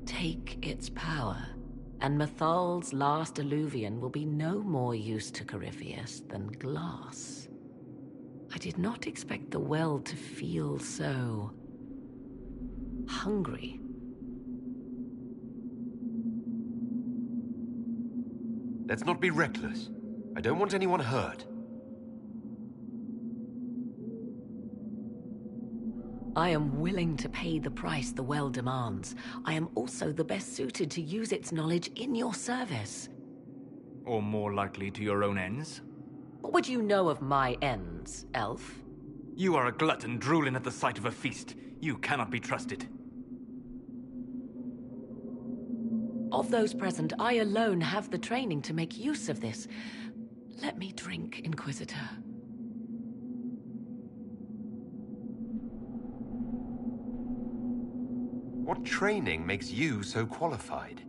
Take its power, and Mythal's last Eluvian will be no more use to Corypheus than glass. I did not expect the well to feel so hungry. Let's not be reckless. I don't want anyone hurt. I am willing to pay the price the well demands. I am also the best suited to use its knowledge in your service. Or more likely to your own ends? What would you know of my ends, elf? You are a glutton drooling at the sight of a feast. You cannot be trusted. Of those present, I alone have the training to make use of this. Let me drink, Inquisitor. What training makes you so qualified?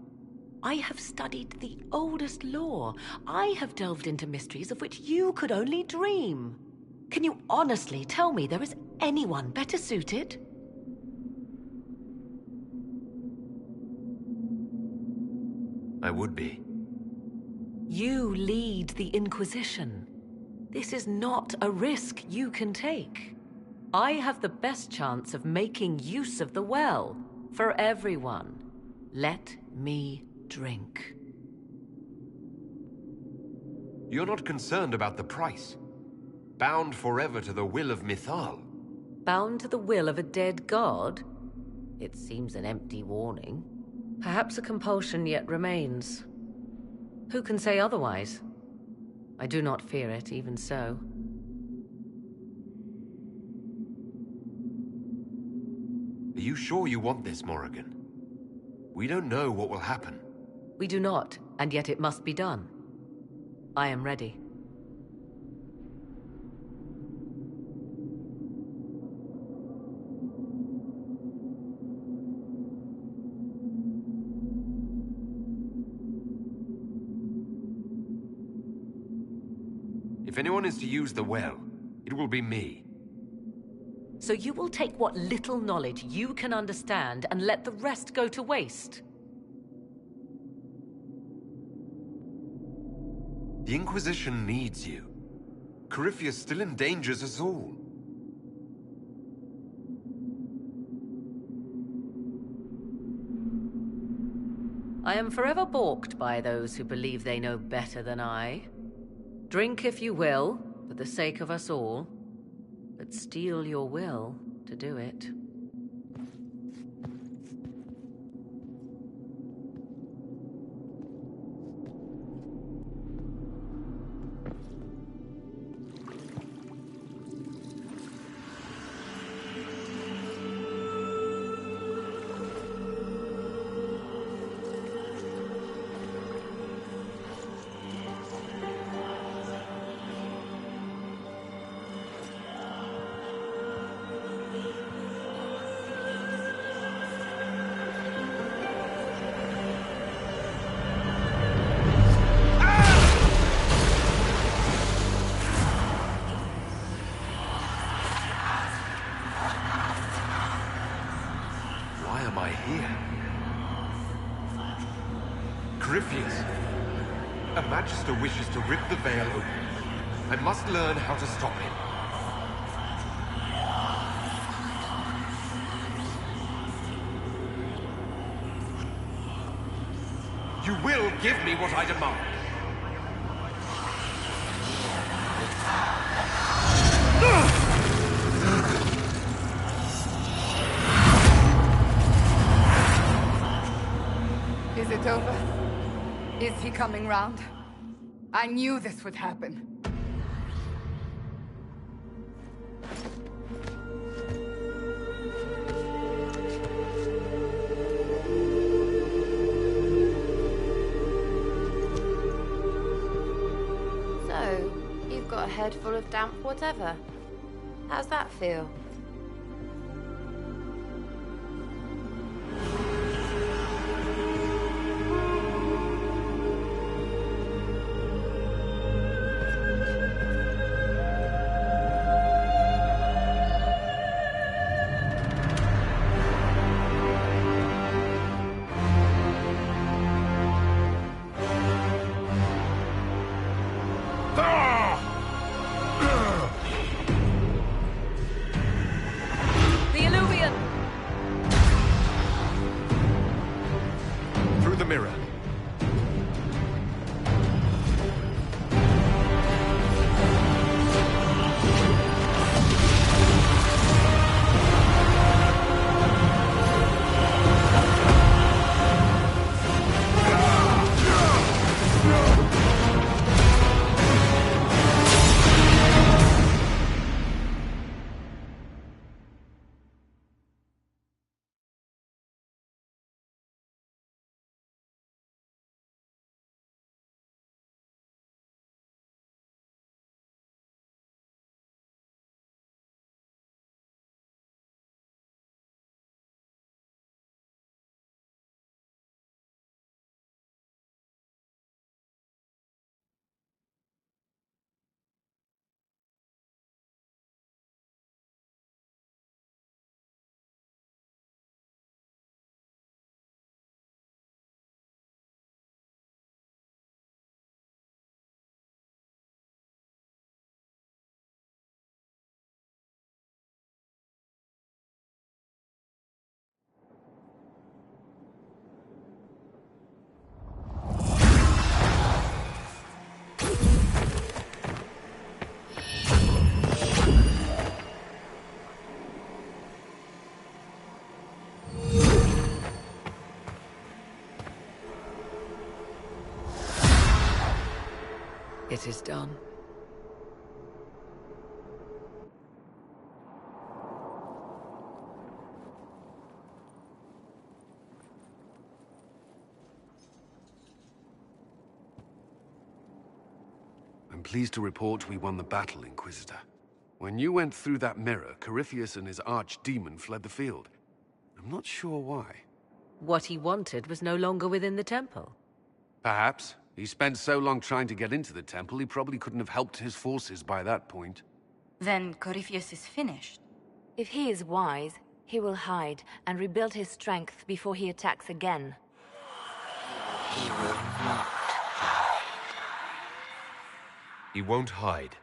I have studied the oldest lore. I have delved into mysteries of which you could only dream. Can you honestly tell me there is anyone better suited? I would be. You lead the Inquisition. This is not a risk you can take. I have the best chance of making use of the well for everyone. Let me drink. You're not concerned about the price. Bound forever to the will of Mythal. Bound to the will of a dead god? It seems an empty warning. Perhaps a compulsion yet remains. Who can say otherwise? I do not fear it, even so. Are you sure you want this, Morrigan? We don't know what will happen. We do not, and yet it must be done. I am ready. If anyone is to use the well, it will be me. So you will take what little knowledge you can understand and let the rest go to waste? The Inquisition needs you. Corypheus still endangers us all. I am forever balked by those who believe they know better than I. Drink if you will, for the sake of us all, but steel your will to do it. am I here? Corypheus! A Magister wishes to rip the veil open. I must learn how to stop him. You will give me what I demand. Is it over? Is he coming round? I knew this would happen. So, you've got a head full of damp whatever. How's that feel? It is done. I'm pleased to report we won the battle, Inquisitor. When you went through that mirror, Corypheus and his archdemon fled the field. I'm not sure why. What he wanted was no longer within the temple. Perhaps. He spent so long trying to get into the temple, he probably couldn't have helped his forces by that point. Then Corypheus is finished. If he is wise, he will hide and rebuild his strength before he attacks again. He will not. He won't hide.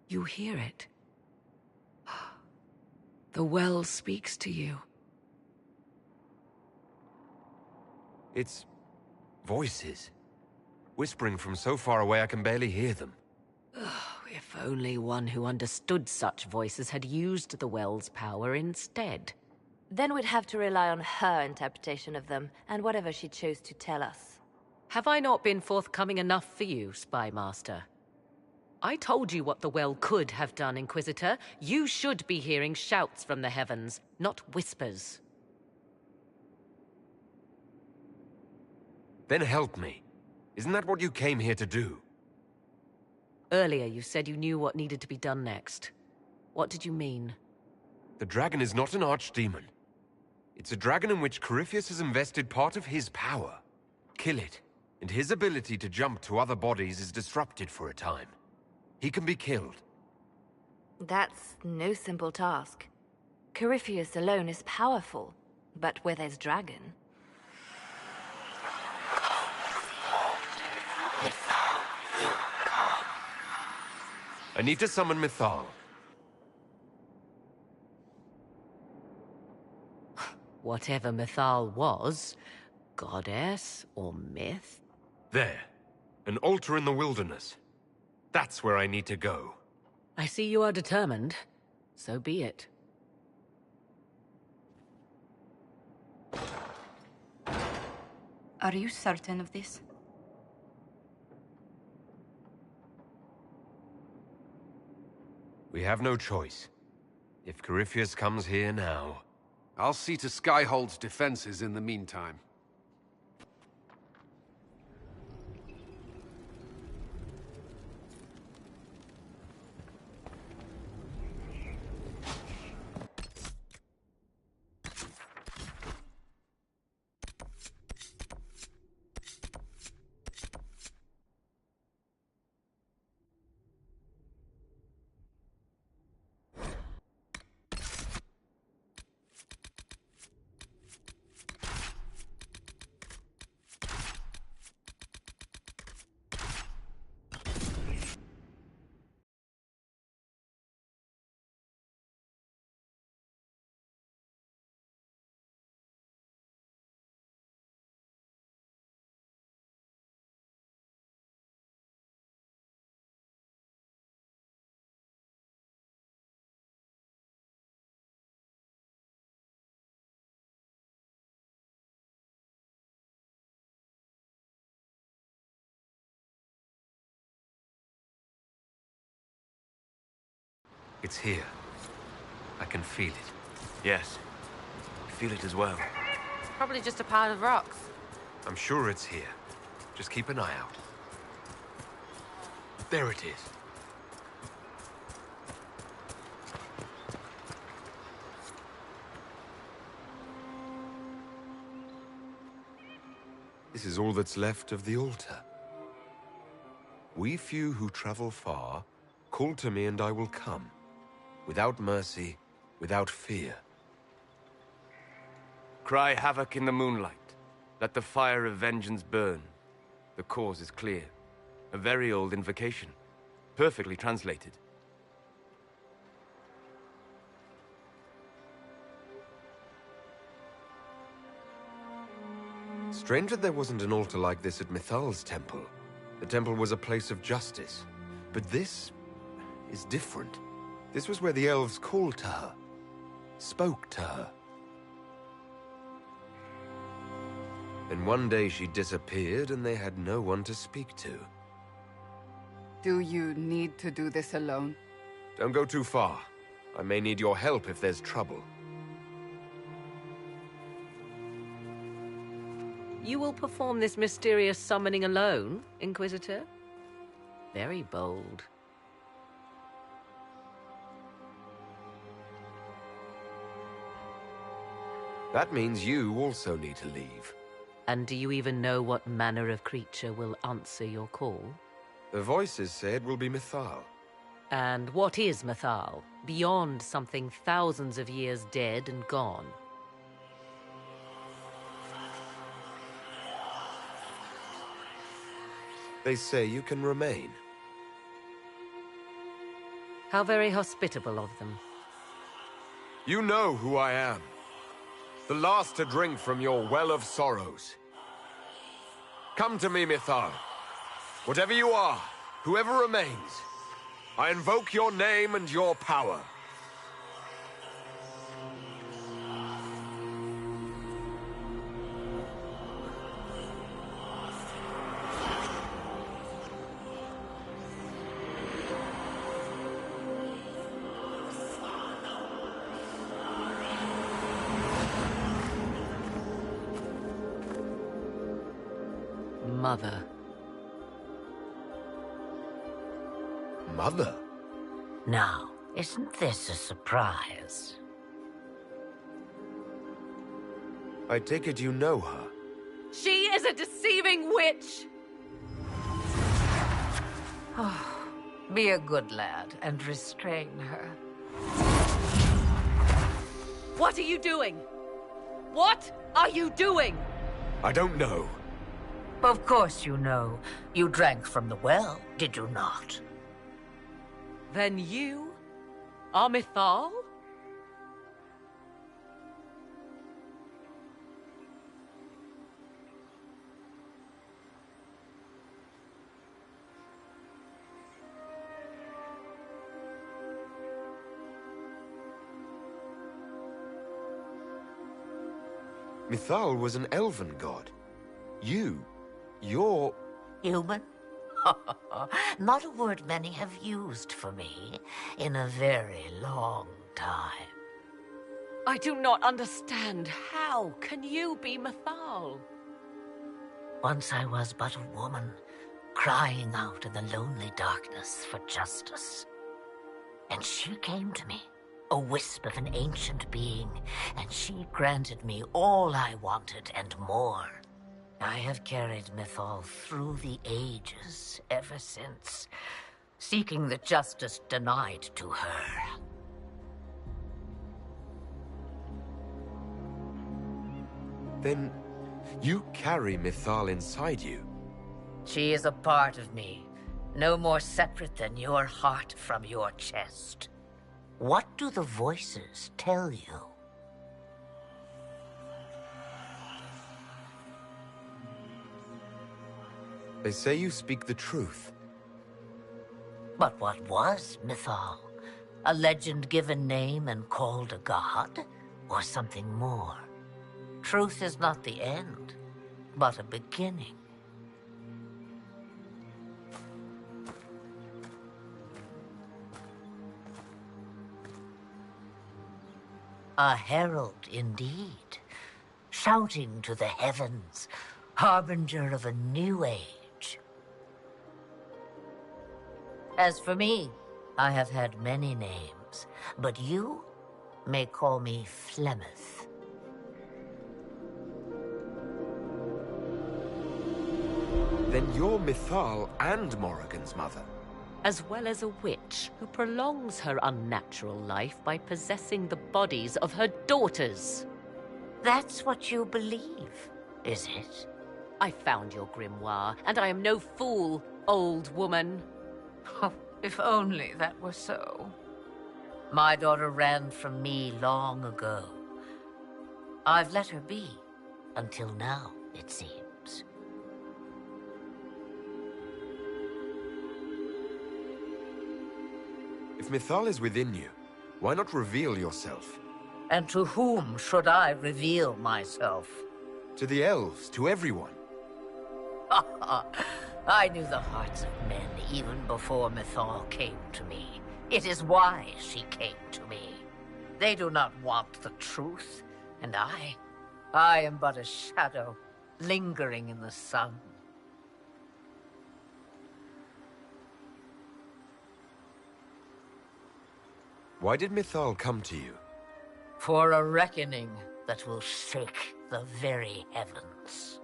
You hear it. The well speaks to you. It's voices. Whispering from so far away I can barely hear them. If only one who understood such voices had used the well's power instead. Then we'd have to rely on her interpretation of them, and whatever she chose to tell us. Have I not been forthcoming enough for you, Spy Master? I told you what the well could have done, Inquisitor. You should be hearing shouts from the heavens, not whispers. Then help me. Isn't that what you came here to do? Earlier you said you knew what needed to be done next. What did you mean? The dragon is not an archdemon. It's a dragon in which Corypheus has invested part of his power. Kill it, and his ability to jump to other bodies is disrupted for a time. He can be killed. That's no simple task. Corypheus alone is powerful. But where there's dragon... I need to summon Mythal. Whatever Mythal was, goddess or myth? There. An altar in the wilderness. That's where I need to go. I see you are determined. So be it. Are you certain of this? We have no choice. If Corypheus comes here now... I'll see to Skyhold's defenses in the meantime. It's here. I can feel it. Yes. I feel it as well. It's probably just a pile of rocks. I'm sure it's here. Just keep an eye out. There it is. This is all that's left of the altar. We few who travel far, call to me and I will come. Without mercy, without fear. Cry havoc in the moonlight. Let the fire of vengeance burn. The cause is clear. A very old invocation. Perfectly translated. Strange that there wasn't an altar like this at Mythal's temple. The temple was a place of justice. But this is different. This was where the elves called to her, spoke to her. Then one day she disappeared and they had no one to speak to. Do you need to do this alone? Don't go too far. I may need your help if there's trouble. You will perform this mysterious summoning alone, Inquisitor? Very bold. That means you also need to leave. And do you even know what manner of creature will answer your call? The voices say it will be Mythal. And what is Mythal, beyond something thousands of years dead and gone? They say you can remain. How very hospitable of them. You know who I am. The last to drink from your well of sorrows. Come to me, Mythal. Whatever you are, whoever remains, I invoke your name and your power. Mother. Mother? Now, isn't this a surprise? I take it you know her. She is a deceiving witch! Oh, be a good lad and restrain her. What are you doing? What are you doing? I don't know. Of course you know. You drank from the well, did you not? Then you are Mythal? Mythal was an elven god. You're... Human? Not a word many have used for me in a very long time. I do not understand. How can you be Mythal? Once I was but a woman, crying out in the lonely darkness for justice. And she came to me, a wisp of an ancient being, and she granted me all I wanted and more. I have carried Mythal through the ages ever since, seeking the justice denied to her. Then you carry Mythal inside you? She is a part of me, no more separate than your heart from your chest. What do the voices tell you? They say you speak the truth. But what was Mythal? A legend given name and called a god? Or something more? Truth is not the end, but a beginning. A herald indeed, shouting to the heavens, harbinger of a new age. As for me, I have had many names, but you may call me Flemeth. Then you're Mythal and Morrigan's mother. As well as a witch who prolongs her unnatural life by possessing the bodies of her daughters. That's what you believe, is it? I found your grimoire, and I am no fool, old woman. Oh, if only that were so. My daughter ran from me long ago. I've let her be, until now, it seems. If Mythal is within you, why not reveal yourself? And to whom should I reveal myself? To the elves, to everyone. I knew the hearts of men even before Mythal came to me. It is why she came to me. They do not want the truth, and I am but a shadow, lingering in the sun. Why did Mythal come to you? For a reckoning that will shake the very heavens.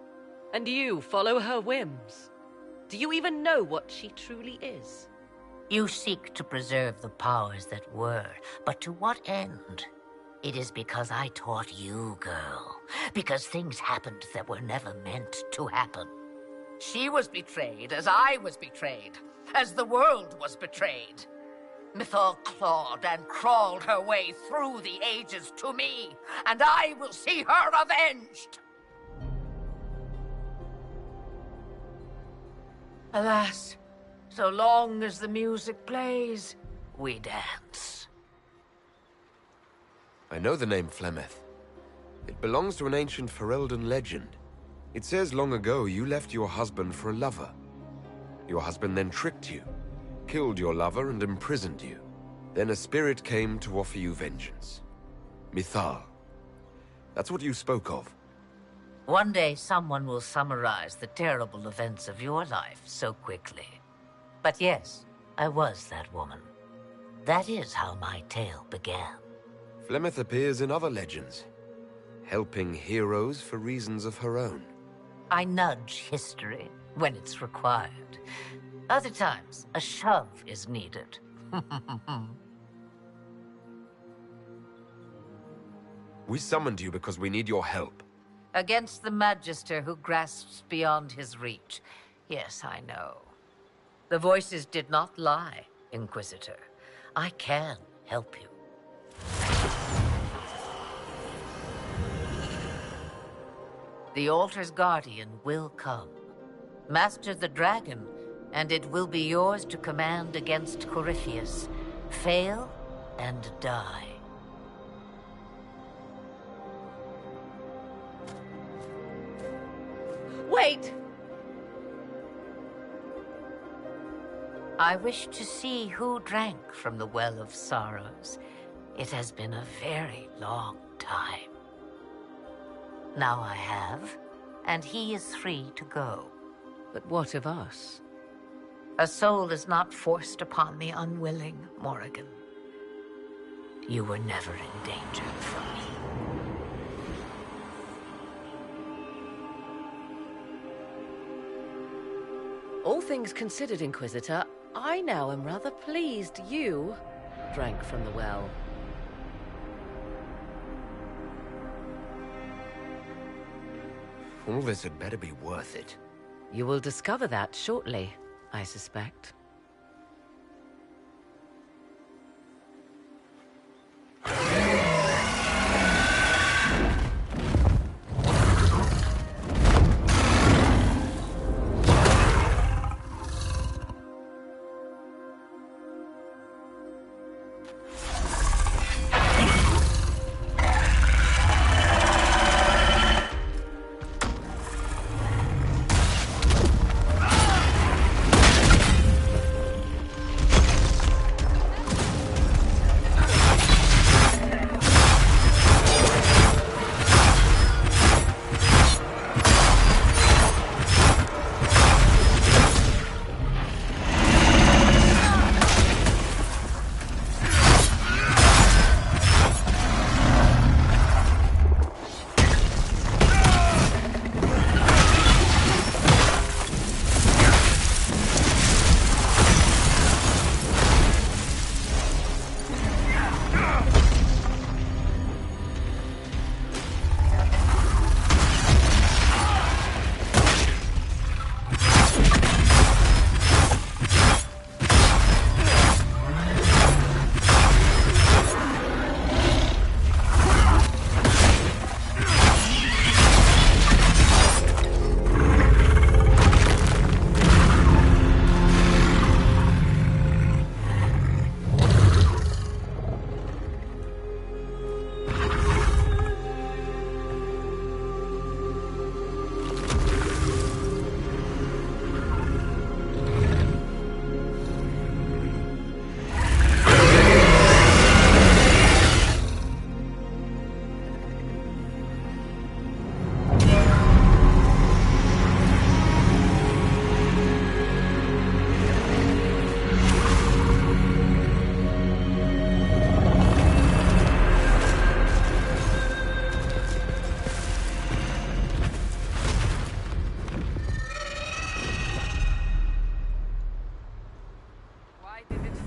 And you follow her whims. Do you even know what she truly is? You seek to preserve the powers that were, but to what end? It is because I taught you, girl. Because things happened that were never meant to happen. She was betrayed as I was betrayed, as the world was betrayed. Mythal clawed and crawled her way through the ages to me, and I will see her avenged! Alas, so long as the music plays, we dance. I know the name Flemeth. It belongs to an ancient Ferelden legend. It says long ago you left your husband for a lover. Your husband then tricked you, killed your lover and imprisoned you. Then a spirit came to offer you vengeance. Mythal. That's what you spoke of. One day someone will summarize the terrible events of your life so quickly. But yes, I was that woman. That is how my tale began. Flemeth appears in other legends, helping heroes for reasons of her own. I nudge history when it's required. Other times, a shove is needed. We summoned you because we need your help. Against the Magister who grasps beyond his reach. Yes, I know. The voices did not lie, Inquisitor. I can help you. The Altar's Guardian will come. Master the Dragon, and it will be yours to command against Corypheus. Fail and die. Wait! I wish to see who drank from the Well of Sorrows. It has been a very long time. Now I have, and he is free to go. But what of us? A soul is not forced upon the unwilling, Morrigan. You were never in danger from me. All things considered, Inquisitor, I now am rather pleased you drank from the well. All this had better be worth it. You will discover that shortly, I suspect.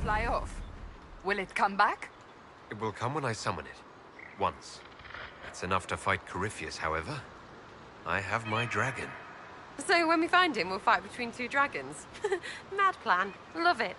Fly off. Will it come back? It will come when I summon it. Once. That's enough to fight Corypheus, however. I have my dragon. So when we find him, we'll fight between two dragons. Mad plan. Love it.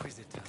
Inquisitor.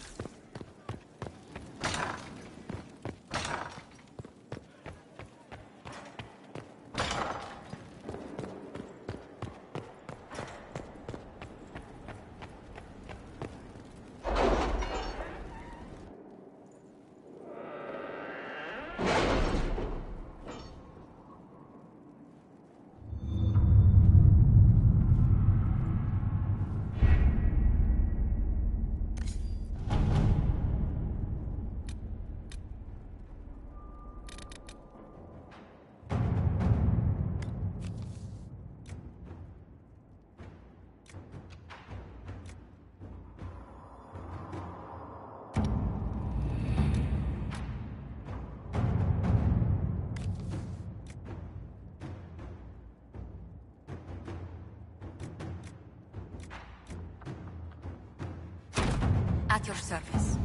At your service.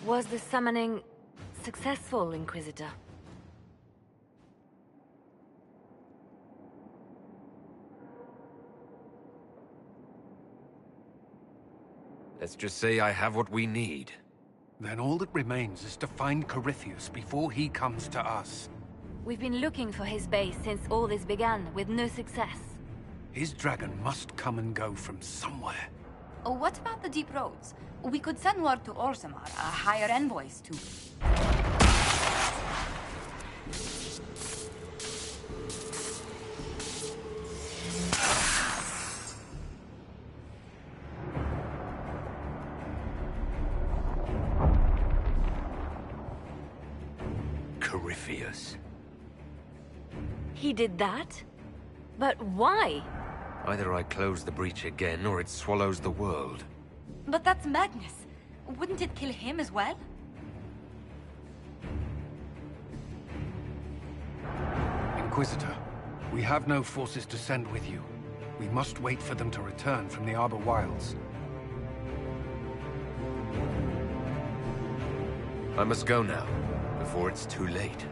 Was the summoning successful, Inquisitor? Let's just say I have what we need. Then all that remains is to find Corypheus before he comes to us. We've been looking for his base since all this began, with no success. His dragon must come and go from somewhere. Oh, what about the deep roads? We could send word to Orzammar, hire envoys to... Corypheus. He did that? But why? Either I close the breach again, or it swallows the world. But that's madness. Wouldn't it kill him as well? Inquisitor, we have no forces to send with you. We must wait for them to return from the Arbor Wilds. I must go now, before it's too late.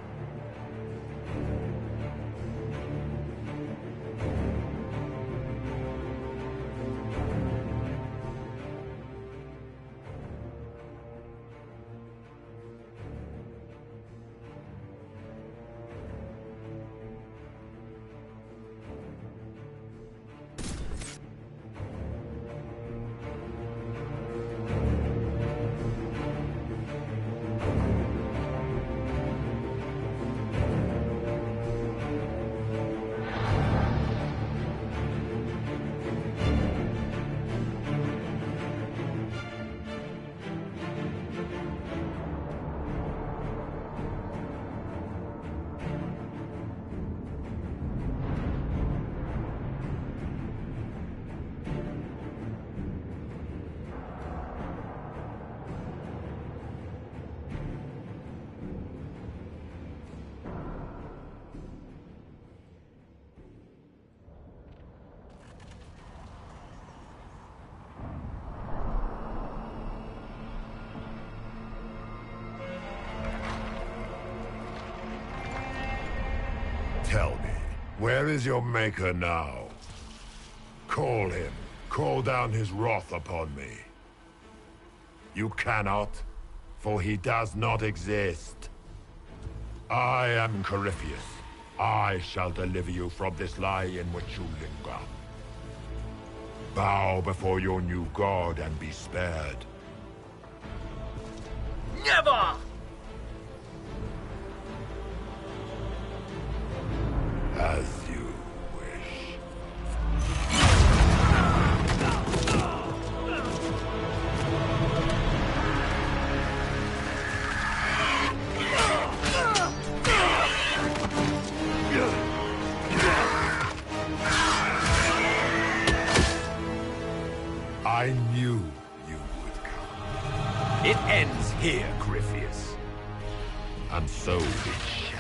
Tell me, where is your maker now? Call him. Call down his wrath upon me. You cannot, for he does not exist. I am Corypheus. I shall deliver you from this lie in which you linger. Bow before your new god and be spared. Never! As you wish. It ends here, Corypheus. And so it shall.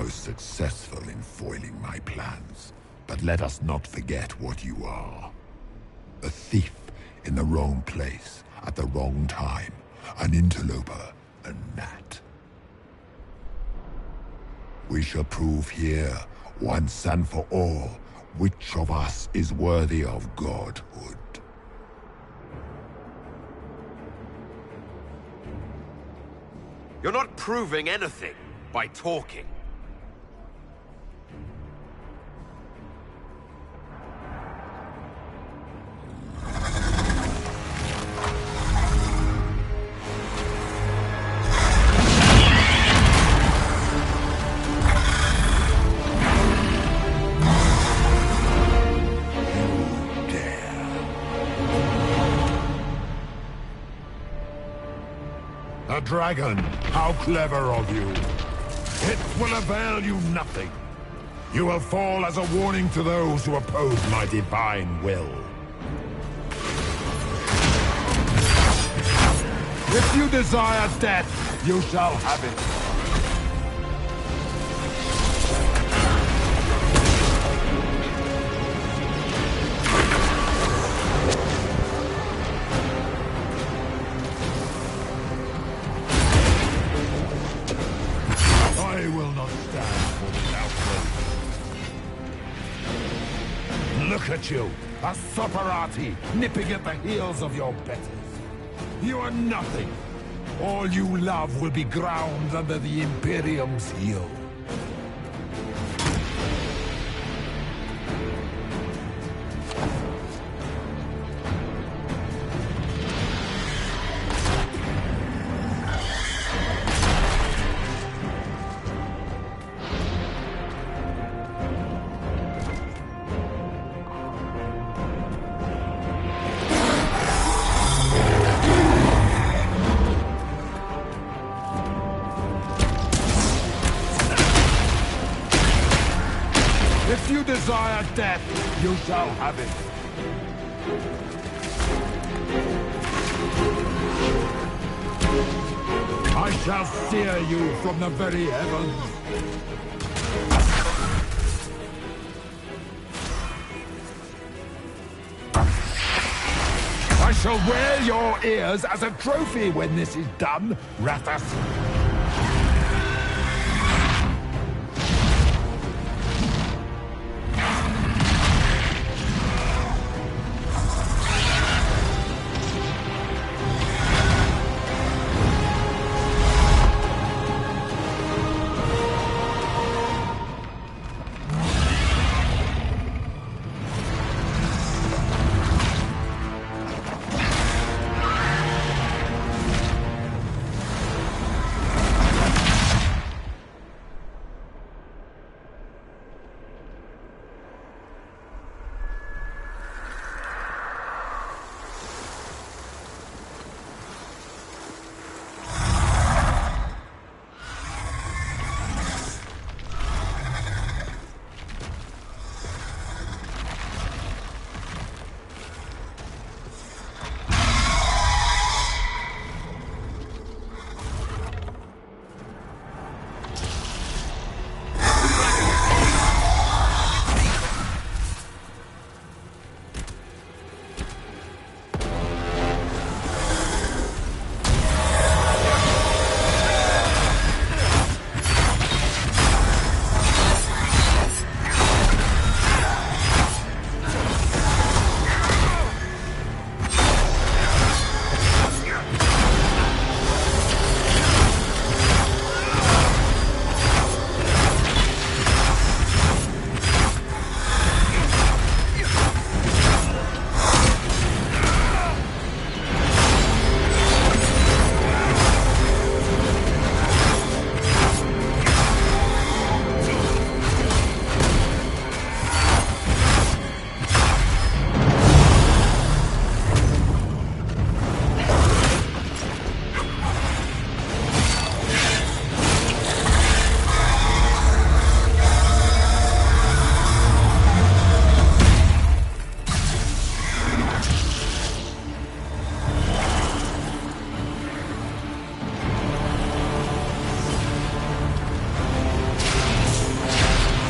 Successful in foiling my plans, but let us not forget what you are. A thief in the wrong place at the wrong time, an interloper, a gnat. We shall prove here, once and for all, which of us is worthy of godhood. You're not proving anything by talking. A dragon! How clever of you! It will avail you nothing. You will fall as a warning to those who oppose my divine will. If you desire death, you shall have it. I will not stand for without. Look at you, a Sopparati nipping at the heels of your betters. You are nothing. All you love will be ground under the Imperium's heel. If you desire death, you shall have it. I shall sear you from the very heavens. I shall wear your ears as a trophy when this is done, Rathas.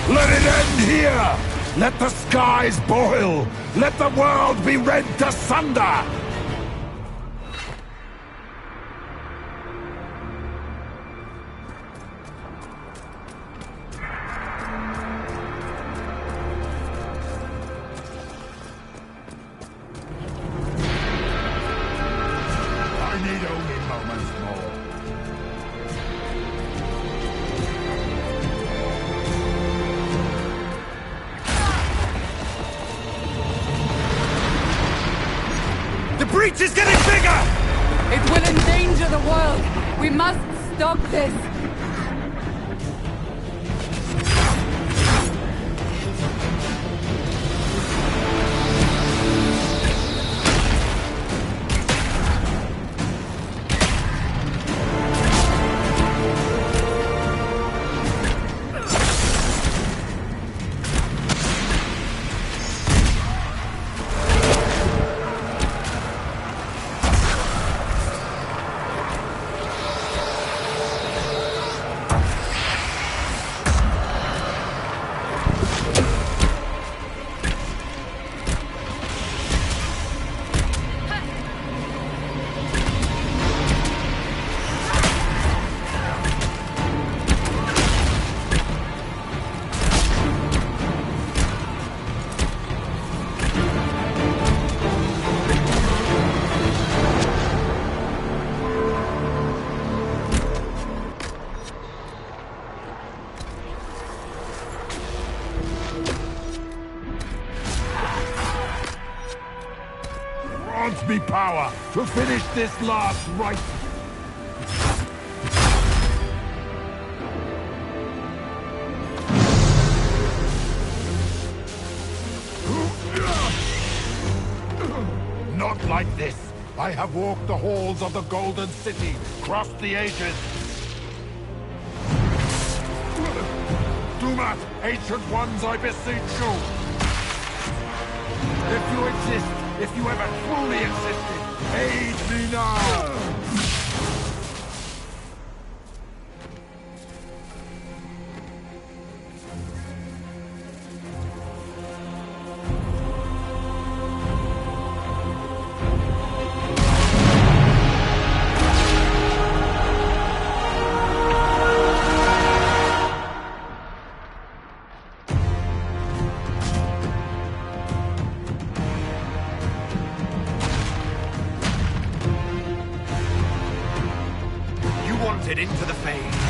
Let it end here! Let the skies boil! Let the world be rent asunder! I need only moments more. The breach is getting bigger! It will endanger the world! We must stop this! Grant me power to finish this last rite. Not like this. I have walked the halls of the Golden City, crossed the ages. Dumat, ancient ones, I beseech you. If you exist, if you ever truly existed, aid me now! Into the fade.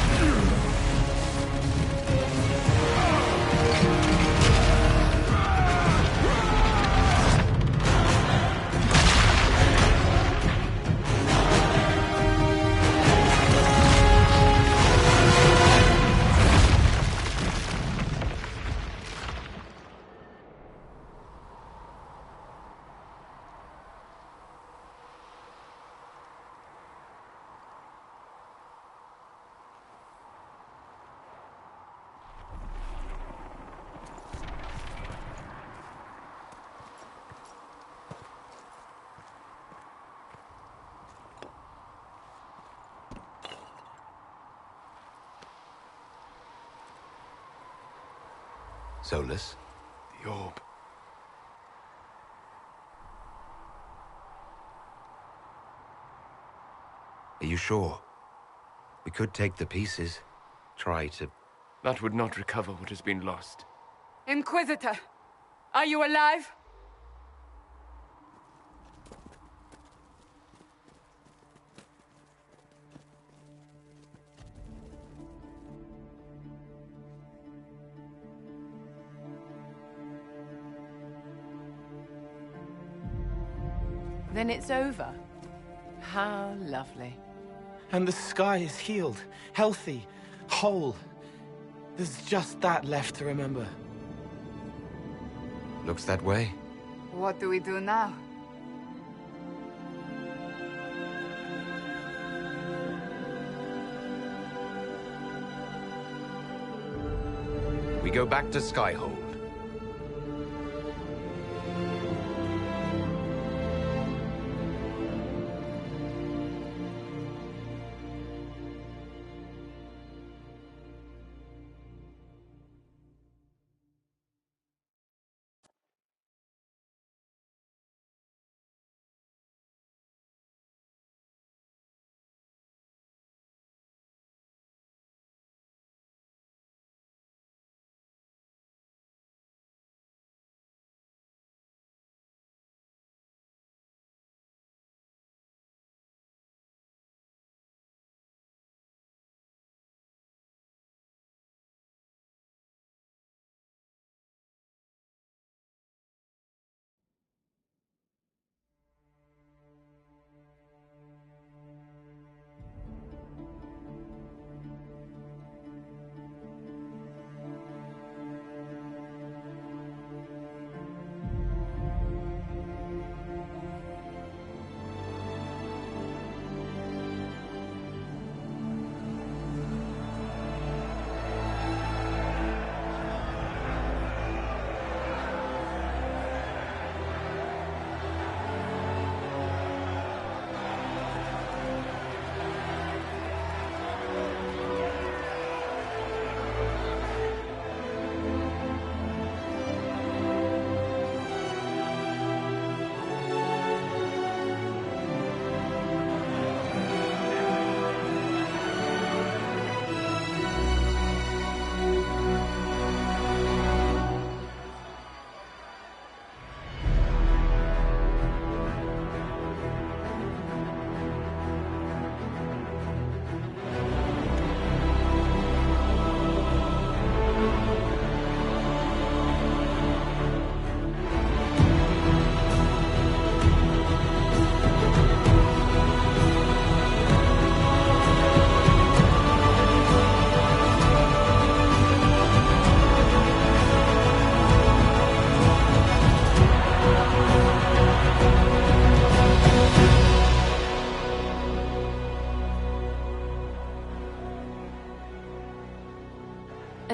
Solus? The orb. Are you sure? We could take the pieces. Try to... That would not recover what has been lost. Inquisitor! Are you alive? Then it's over. How lovely. And the sky is healed, healthy, whole. There's just that left to remember. Looks that way. What do we do now? We go back to Skyhold.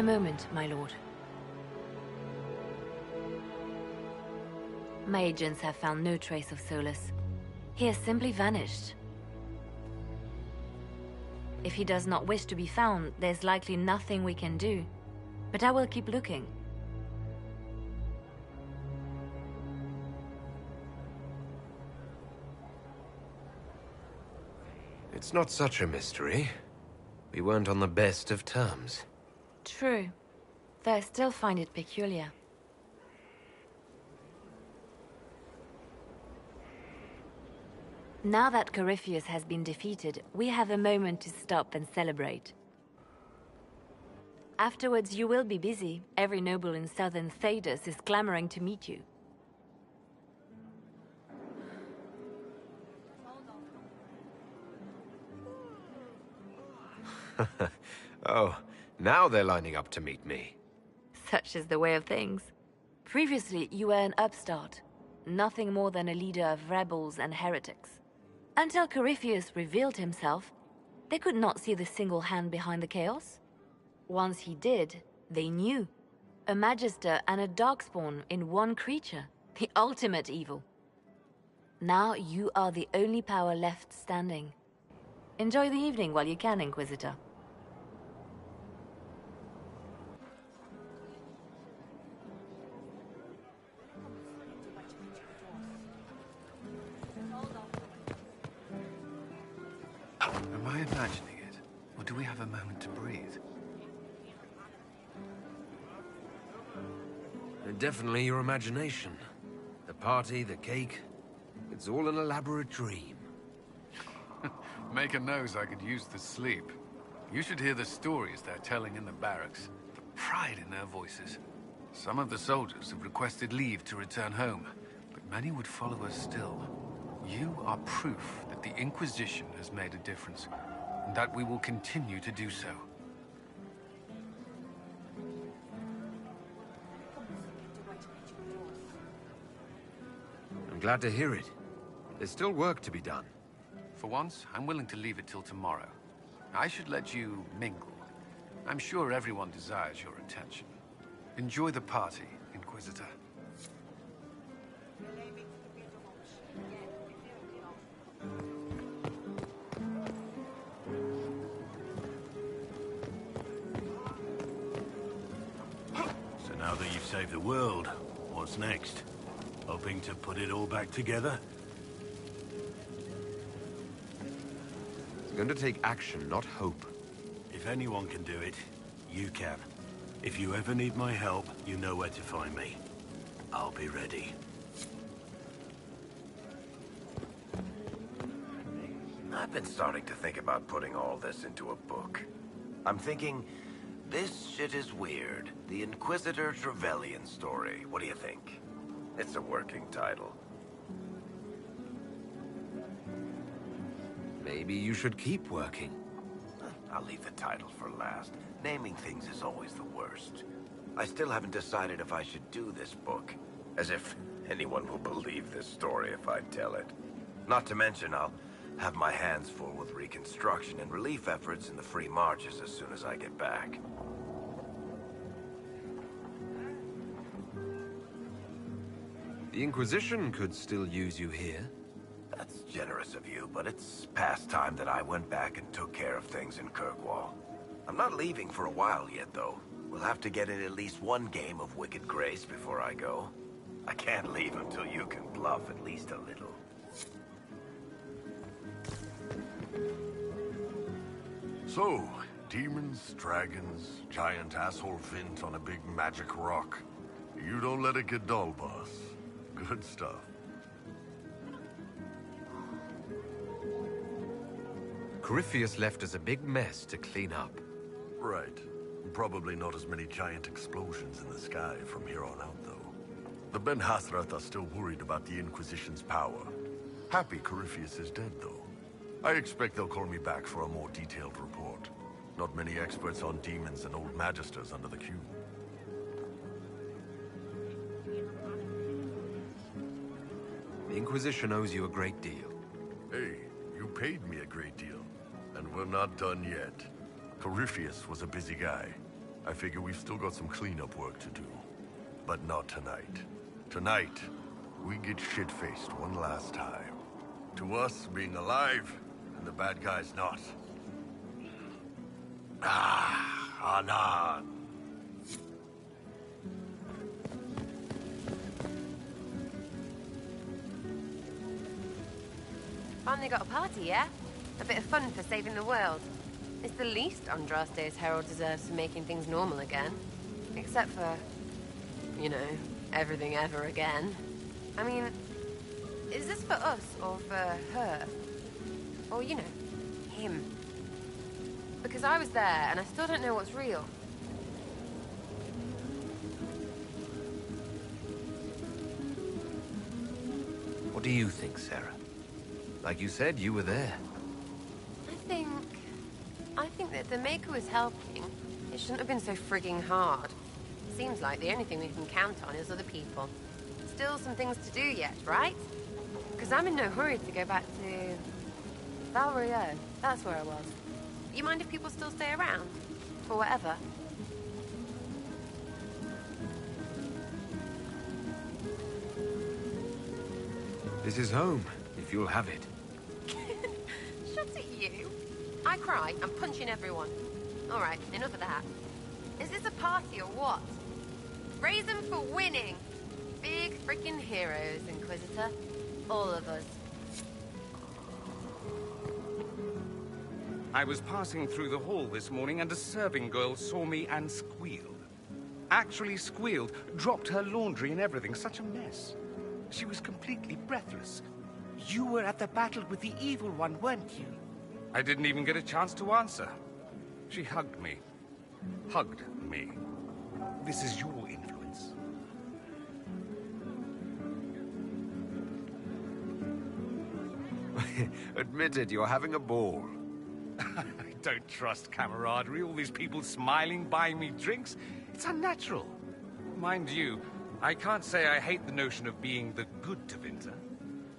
A moment, my lord. My agents have found no trace of Solus. He has simply vanished. If he does not wish to be found, there's likely nothing we can do. But I will keep looking. It's not such a mystery. We weren't on the best of terms. True. Though I still find it peculiar. Now that Corypheus has been defeated, we have a moment to stop and celebrate. Afterwards, you will be busy. Every noble in southern Thedas is clamoring to meet you. Oh, now they're lining up to meet me. Such is the way of things. Previously, you were an upstart. Nothing more than a leader of rebels and heretics. Until Corypheus revealed himself, they could not see the single hand behind the chaos. Once he did, they knew. A Magister and a Darkspawn in one creature. The ultimate evil. Now you are the only power left standing. Enjoy the evening while you can, Inquisitor. Am I imagining it? Or do we have a moment to breathe? Definitely your imagination. The party, the cake, it's all an elaborate dream. Maker knows I could use the sleep. You should hear the stories they're telling in the barracks. The pride in their voices. Some of the soldiers have requested leave to return home, but many would follow us still. You are proof that the Inquisition has made a difference, and that we will continue to do so. I'm glad to hear it. There's still work to be done. For once, I'm willing to leave it till tomorrow. I should let you mingle. I'm sure everyone desires your attention. Enjoy the party, Inquisitor. So now that you've saved the world, what's next? Hoping to put it all back together? It's going to take action, not hope. If anyone can do it, you can. If you ever need my help, you know where to find me. I'll be ready. I've been starting to think about putting all this into a book. I'm thinking, this shit is weird. The Inquisitor Trevelyan story. What do you think? It's a working title. Maybe you should keep working. I'll leave the title for last. Naming things is always the worst. I still haven't decided if I should do this book. As if anyone will believe this story if I tell it. Not to mention, I'll have my hands full with reconstruction and relief efforts in the Free Marches as soon as I get back. The Inquisition could still use you here. That's generous of you, but it's past time that I went back and took care of things in Kirkwall. I'm not leaving for a while yet, though. We'll have to get in at least one game of Wicked Grace before I go. I can't leave until you can bluff at least a little. So, demons, dragons, giant asshole Vint on a big magic rock. You don't let it get dull, boss. Good stuff. Corypheus left us a big mess to clean up. Right. Probably not as many giant explosions in the sky from here on out, though. The Ben Hathrath are still worried about the Inquisition's power. Happy Corypheus is dead, though. I expect they'll call me back for a more detailed report. Not many experts on demons and old magisters under the cube. The Inquisition owes you a great deal. Hey, you paid me a great deal. And we're not done yet. Corypheus was a busy guy. I figure we've still got some cleanup work to do. But not tonight. Tonight, we get shit-faced one last time. To us, being alive, and the bad guys not. Anan. Finally got a party, yeah? A bit of fun for saving the world. It's the least Andraste's herald deserves for making things normal again. Except for, you know, everything ever again. I mean, is this for us or for her? Or, you know, him? Because I was there and I still don't know what's real. What do you think, Sarah? Like you said, you were there. I think that the Maker was helping. It shouldn't have been so frigging hard. Seems like the only thing we can count on is other people. Still some things to do yet, right? Because I'm in no hurry to go back to... Val Royeaux. That's where I was. You mind if people still stay around? For whatever? This is home, if you'll have it. Shut it, you. I cry, I'm punching everyone. Alright, enough of that. Is this a party or what? Raise them for winning! Big freaking heroes, Inquisitor. All of us. I was passing through the hall this morning and a serving girl saw me and squealed. Actually squealed, dropped her laundry and everything, such a mess. She was completely breathless. You were at the battle with the evil one, weren't you? I didn't even get a chance to answer. She hugged me. Hugged me. This is your influence. Admit it, you're having a ball. I don't trust camaraderie, all these people smiling, buying me drinks. It's unnatural. Mind you, I can't say I hate the notion of being the good Tevinter.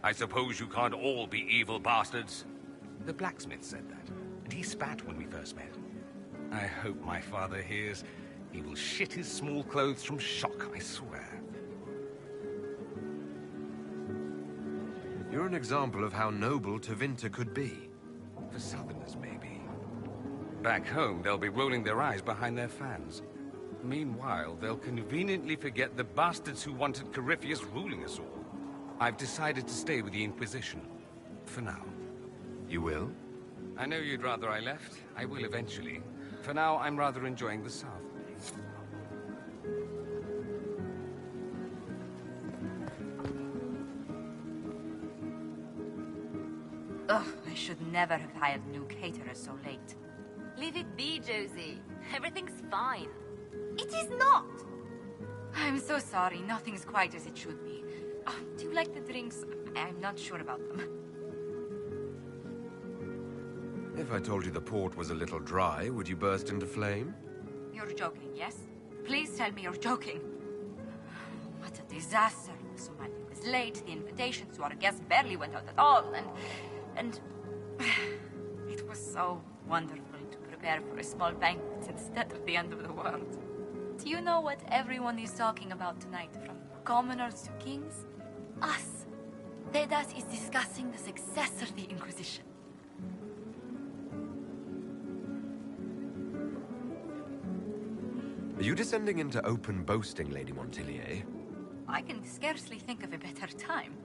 I suppose you can't all be evil bastards. The blacksmith said that, and he spat when we first met. I hope my father hears. He will shit his small clothes from shock, I swear. You're an example of how noble Tevinter could be. For Southerners, maybe. Back home, they'll be rolling their eyes behind their fans. Meanwhile, they'll conveniently forget the bastards who wanted Corypheus ruling us all. I've decided to stay with the Inquisition. For now. You will? I know you'd rather I left. I will eventually. For now, I'm rather enjoying the South. Ugh, I should never have hired new caterers so late. Leave it be, Josie. Everything's fine. It is not! I'm so sorry, nothing's quite as it should be. Do you like the drinks? I'm not sure about them. If I told you the port was a little dry, would you burst into flame? You're joking, yes? Please tell me you're joking. What a disaster. So much was late, the invitations to our guests barely went out at all, and... It was so wonderful to prepare for a small banquet instead of the end of the world. Do you know what everyone is talking about tonight, from commoners to kings? Us. Dedas is discussing the successor of the Inquisition. Are you descending into open boasting, Lady Montilyet? I can scarcely think of a better time.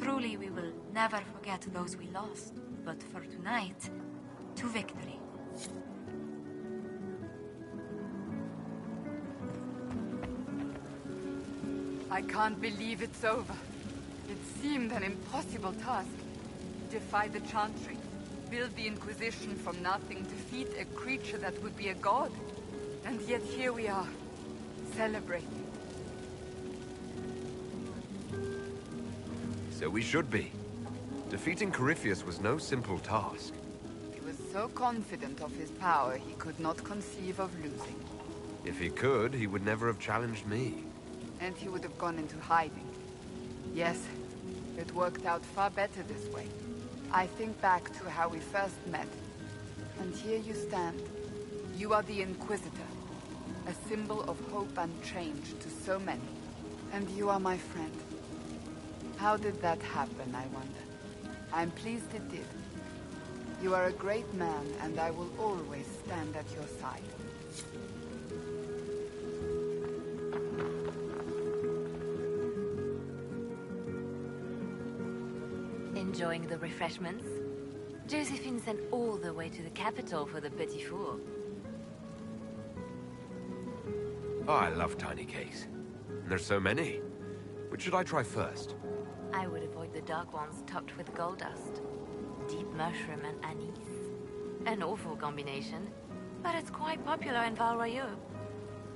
Truly, we will never forget those we lost. But for tonight, to victory. I can't believe it's over. It seemed an impossible task. Defy the Chantry, build the Inquisition from nothing, defeat a creature that would be a god. And yet here we are, celebrating. So we should be. Defeating Corypheus was no simple task. He was so confident of his power, he could not conceive of losing. If he could, he would never have challenged me. And he would have gone into hiding. Yes, it worked out far better this way. I think back to how we first met. And here you stand. You are the Inquisitor. a symbol of hope and change to so many. And you are my friend. How did that happen, I wonder? I'm pleased it did. You are a great man, and I will always stand at your side. Enjoying the refreshments? Josephine sent all the way to the capital for the petit four. Oh, I love tiny cakes. There's so many. Which should I try first? I would avoid the dark ones topped with gold dust. Deep mushroom and anise. An awful combination, but it's quite popular in Val Royeaux.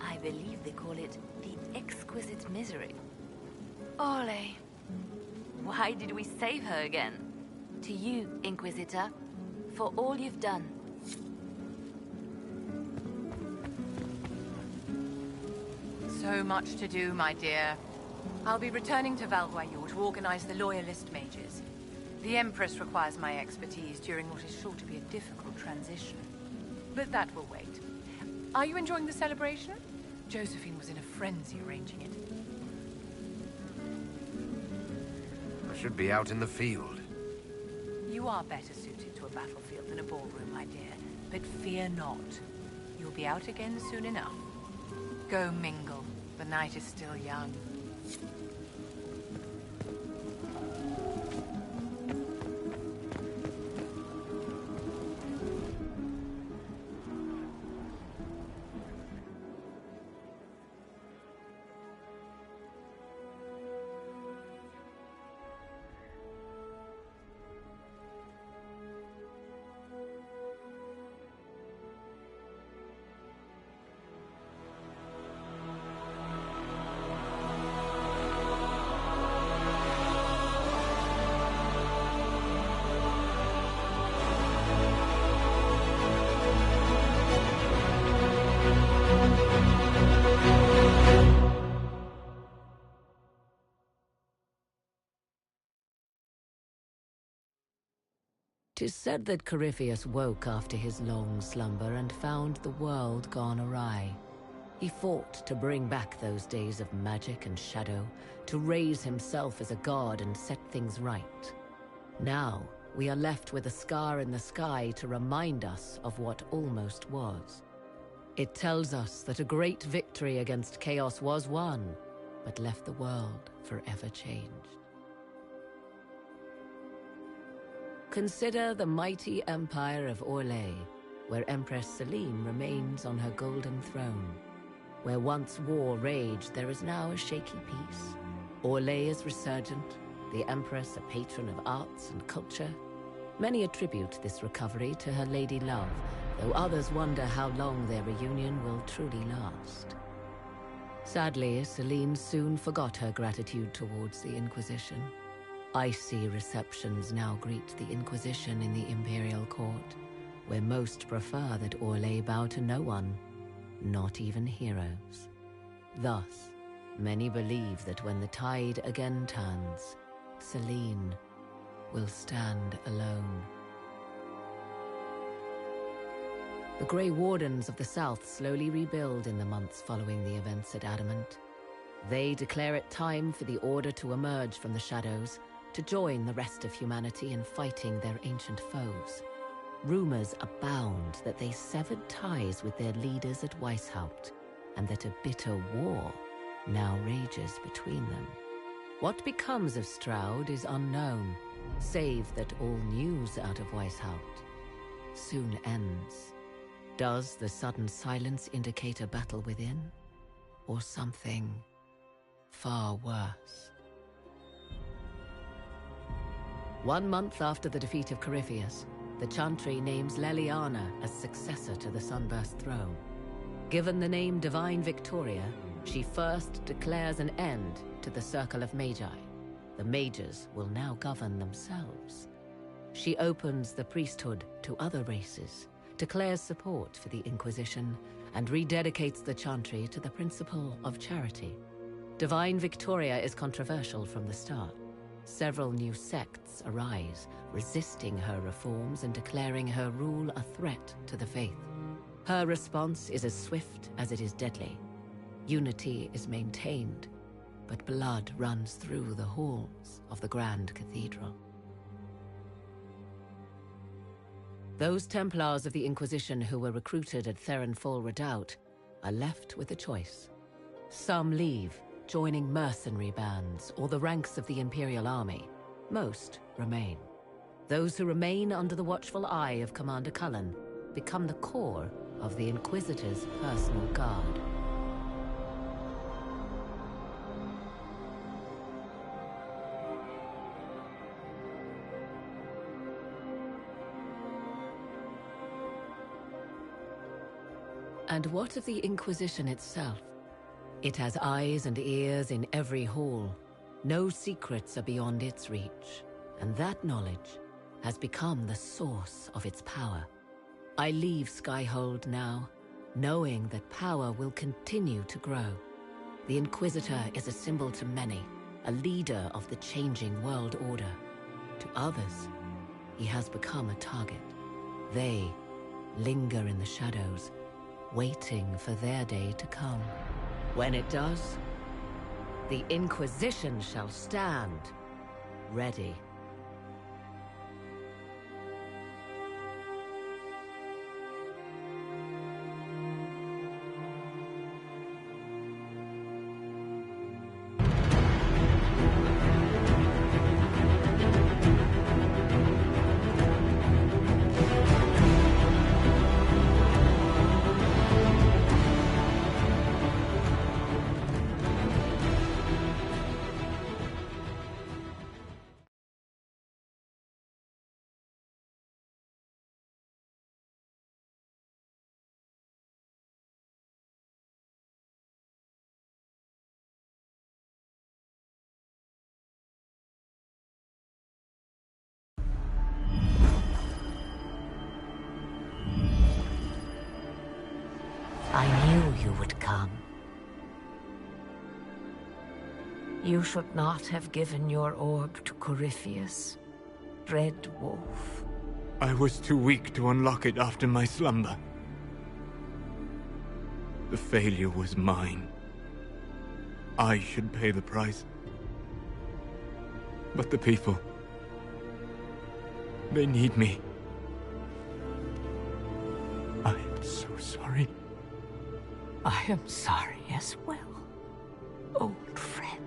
I believe they call it the exquisite misery. Ole. Why did we save her again? To you, Inquisitor, for all you've done. So much to do, my dear. I'll be returning to Val Royeaux to organize the Loyalist mages. The Empress requires my expertise during what is sure to be a difficult transition. But that will wait. Are you enjoying the celebration? Josephine was in a frenzy arranging it. I should be out in the field. You are better suited to a battlefield than a ballroom, my dear. But fear not. You'll be out again soon enough. Go mingle. The night is still young. Tis said that Corypheus woke after his long slumber and found the world gone awry. He fought to bring back those days of magic and shadow, to raise himself as a god and set things right. Now, we are left with a scar in the sky to remind us of what almost was. It tells us that a great victory against chaos was won, but left the world forever changed. Consider the mighty empire of Orlais, where Empress Celine remains on her golden throne. Where once war raged, there is now a shaky peace. Orlais is resurgent, the Empress a patron of arts and culture. Many attribute this recovery to her lady love, though others wonder how long their reunion will truly last. Sadly, Celine soon forgot her gratitude towards the Inquisition. Icy receptions now greet the Inquisition in the Imperial Court, where most prefer that Orlais bow to no one, not even heroes. Thus, many believe that when the tide again turns, Celine will stand alone. The Grey Wardens of the South slowly rebuild in the months following the events at Adamant. They declare it time for the Order to emerge from the shadows, to join the rest of humanity in fighting their ancient foes. Rumors abound that they severed ties with their leaders at Weishaupt, and that a bitter war now rages between them. What becomes of Stroud is unknown, save that all news out of Weishaupt soon ends. Does the sudden silence indicate a battle within, or something far worse? 1 month after the defeat of Corypheus, the Chantry names Leliana as successor to the Sunburst throne. Given the name Divine Victoria, she first declares an end to the Circle of Magi. The mages will now govern themselves. She opens the priesthood to other races, declares support for the Inquisition, and rededicates the Chantry to the principle of charity. Divine Victoria is controversial from the start. Several new sects arise, resisting her reforms and declaring her rule a threat to the faith. Her response is as swift as it is deadly. Unity is maintained, but blood runs through the halls of the Grand Cathedral. Those Templars of the Inquisition who were recruited at Therenfall Redoubt are left with a choice. Some leave, joining mercenary bands or the ranks of the Imperial Army. Most remain. Those who remain under the watchful eye of Commander Cullen become the core of the Inquisitor's personal guard. And what of the Inquisition itself? It has eyes and ears in every hall. No secrets are beyond its reach, and that knowledge has become the source of its power. I leave Skyhold now, knowing that power will continue to grow. The Inquisitor is a symbol to many, a leader of the changing world order. To others, he has become a target. They linger in the shadows, waiting for their day to come. When it does, the Inquisition shall stand ready. I knew you would come. You should not have given your orb to Corypheus, Red Wolf. I was too weak to unlock it after my slumber. The failure was mine. I should pay the price. But the people... they need me. I am so sorry. I am sorry as well, old friend.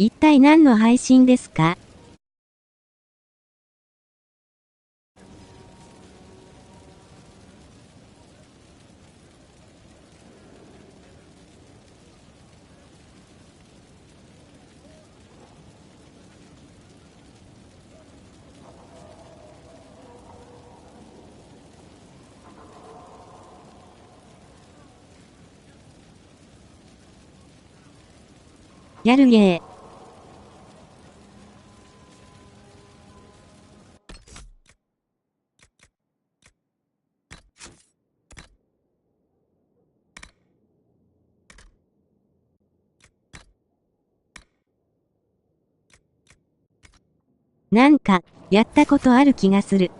一体何の配信ですか？やるゲー。なんか、やったことある気がする。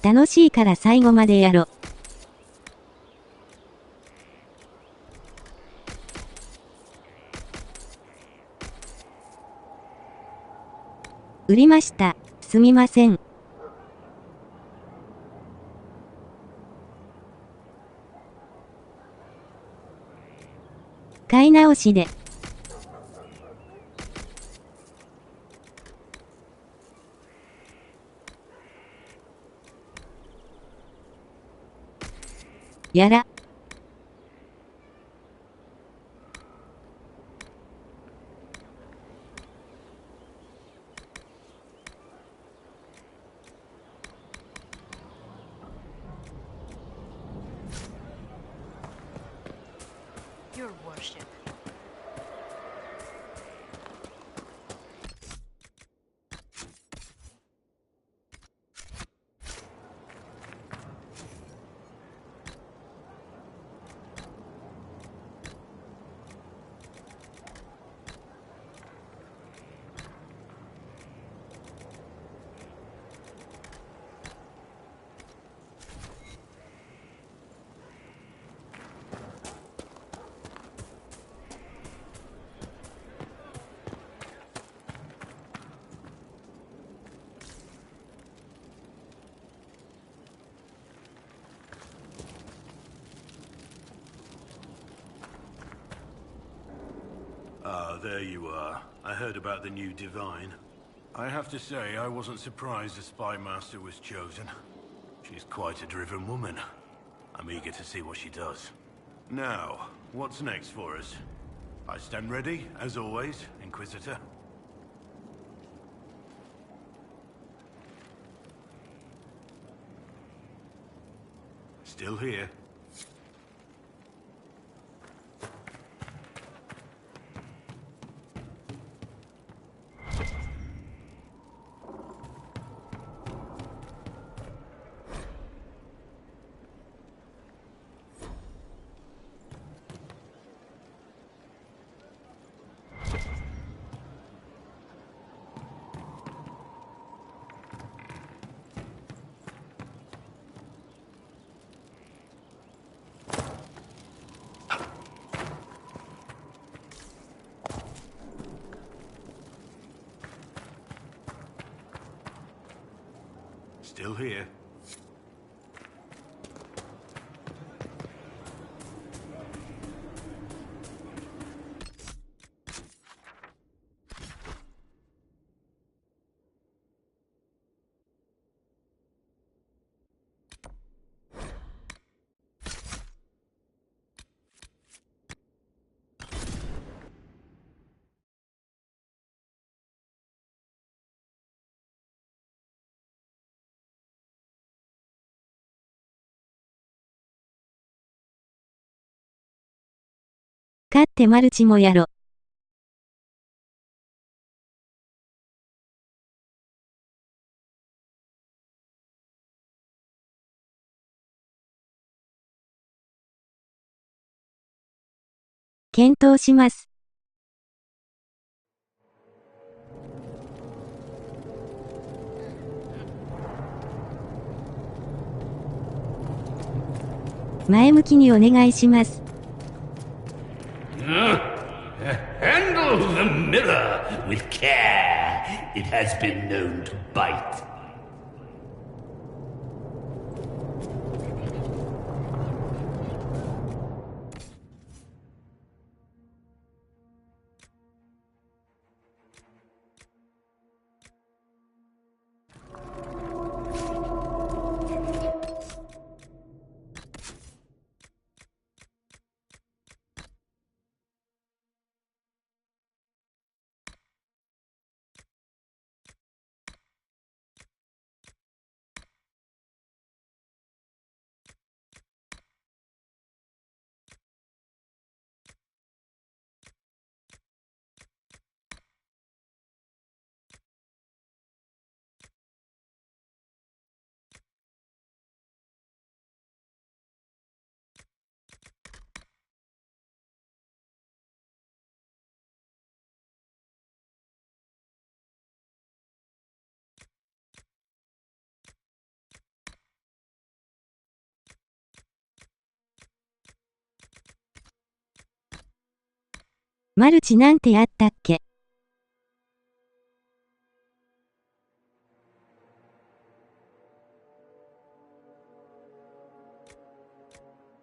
楽しいから最後までやろ。売りました。すみません。買い直しで。やら。Your worship. Ah, there you are. I heard about the new Divine. I have to say, I wasn't surprised the Spy Master was chosen. She's quite a driven woman. I'm eager to see what she does. Now, what's next for us? I stand ready, as always, Inquisitor. Still here. Still here.勝ってマルチもやろ。検討します。前向きにお願いします。Handle the mirror with care. It has been known to bite. マルチなんてあったっけ？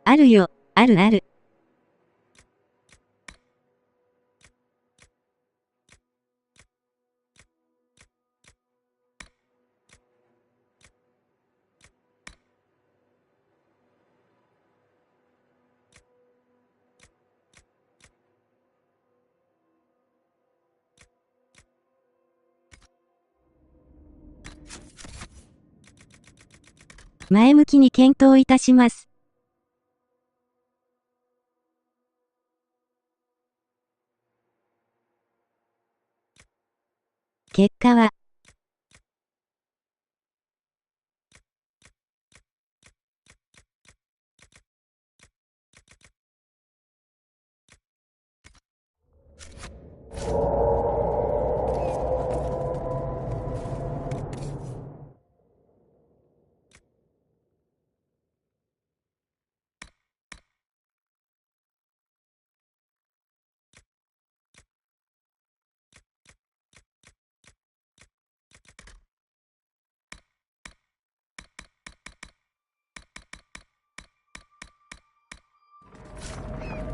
あるよ、あるある。前向きに検討いたします。結果は、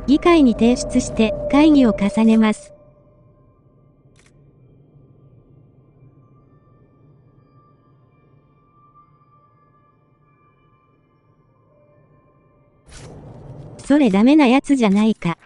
議会に提出して会議を重ねます。それダメなやつじゃないか。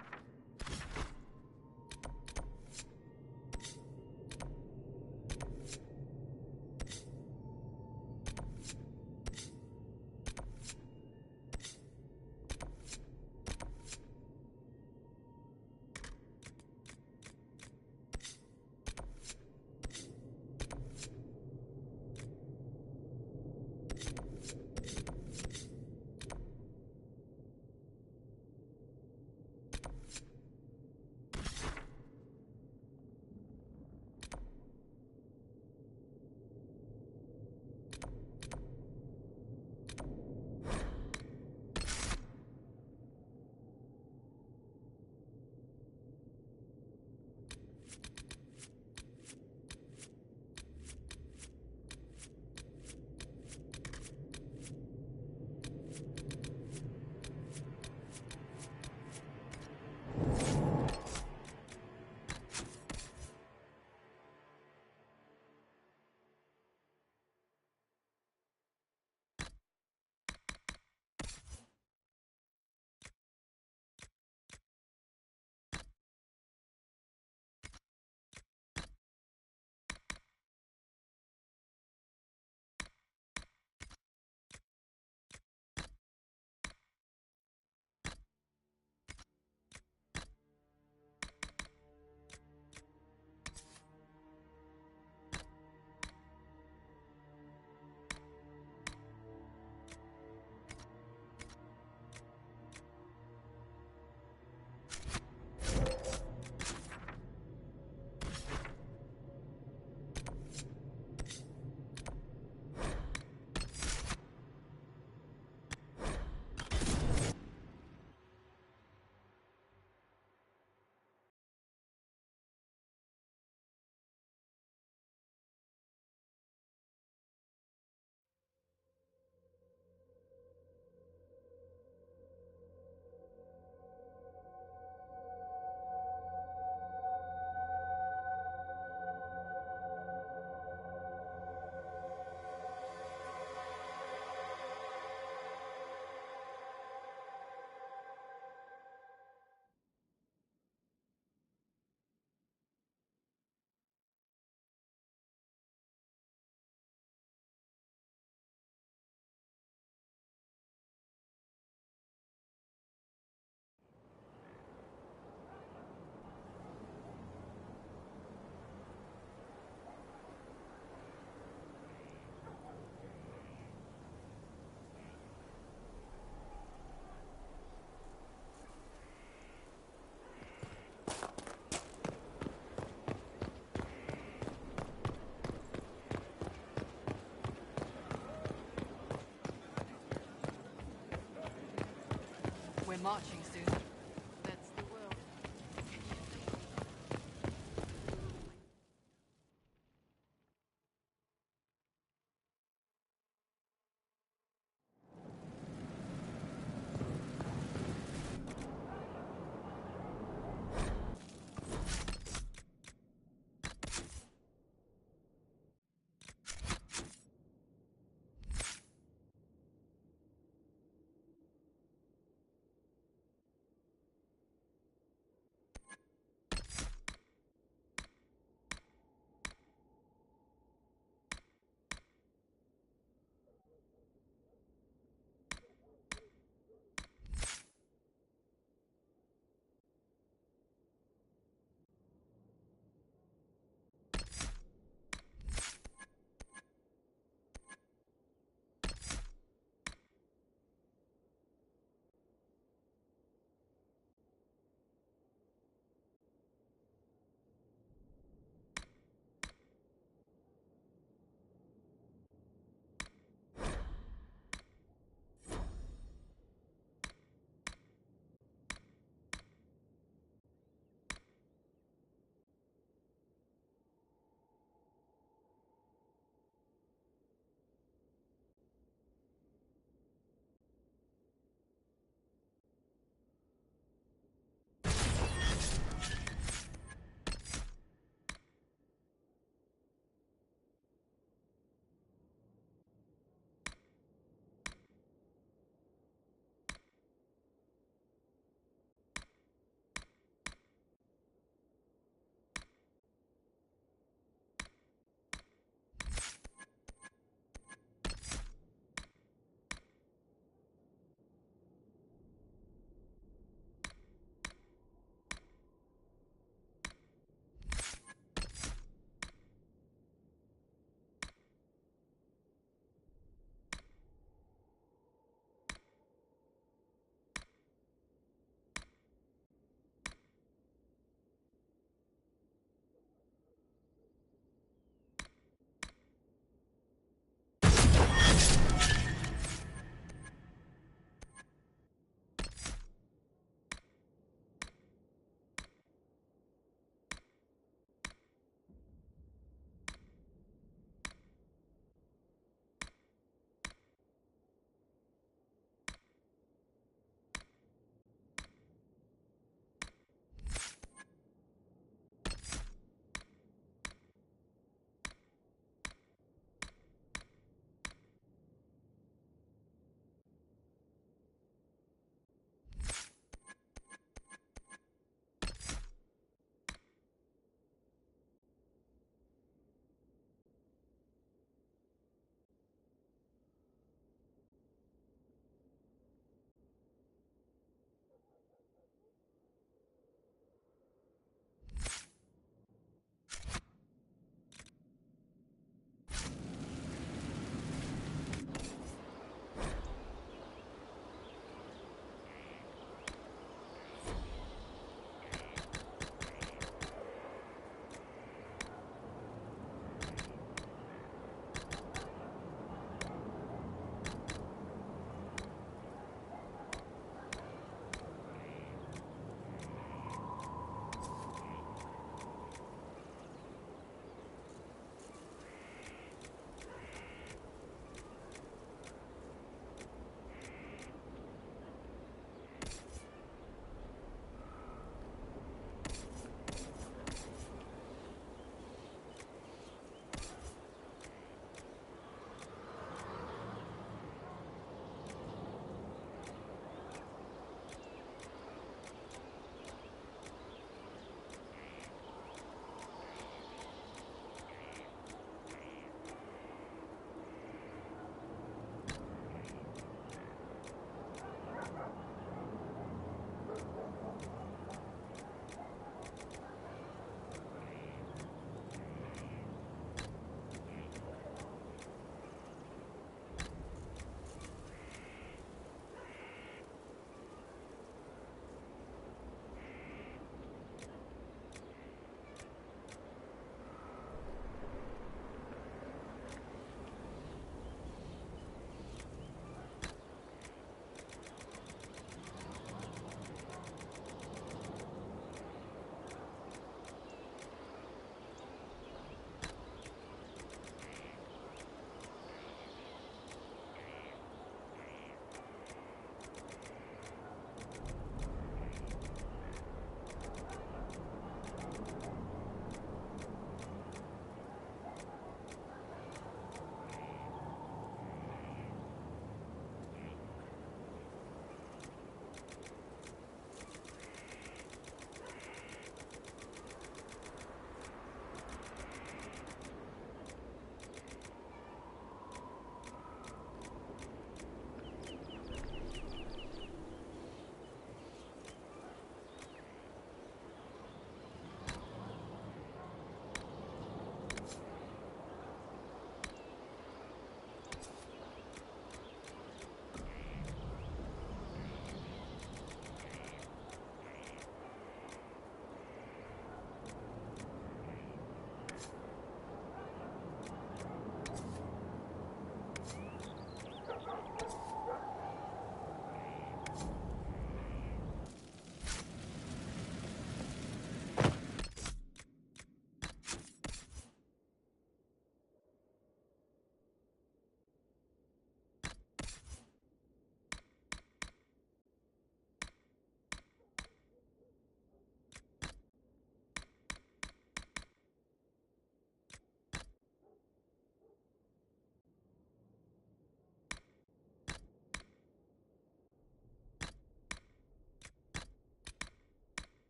We're marching soon. That's the world.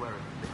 swear it.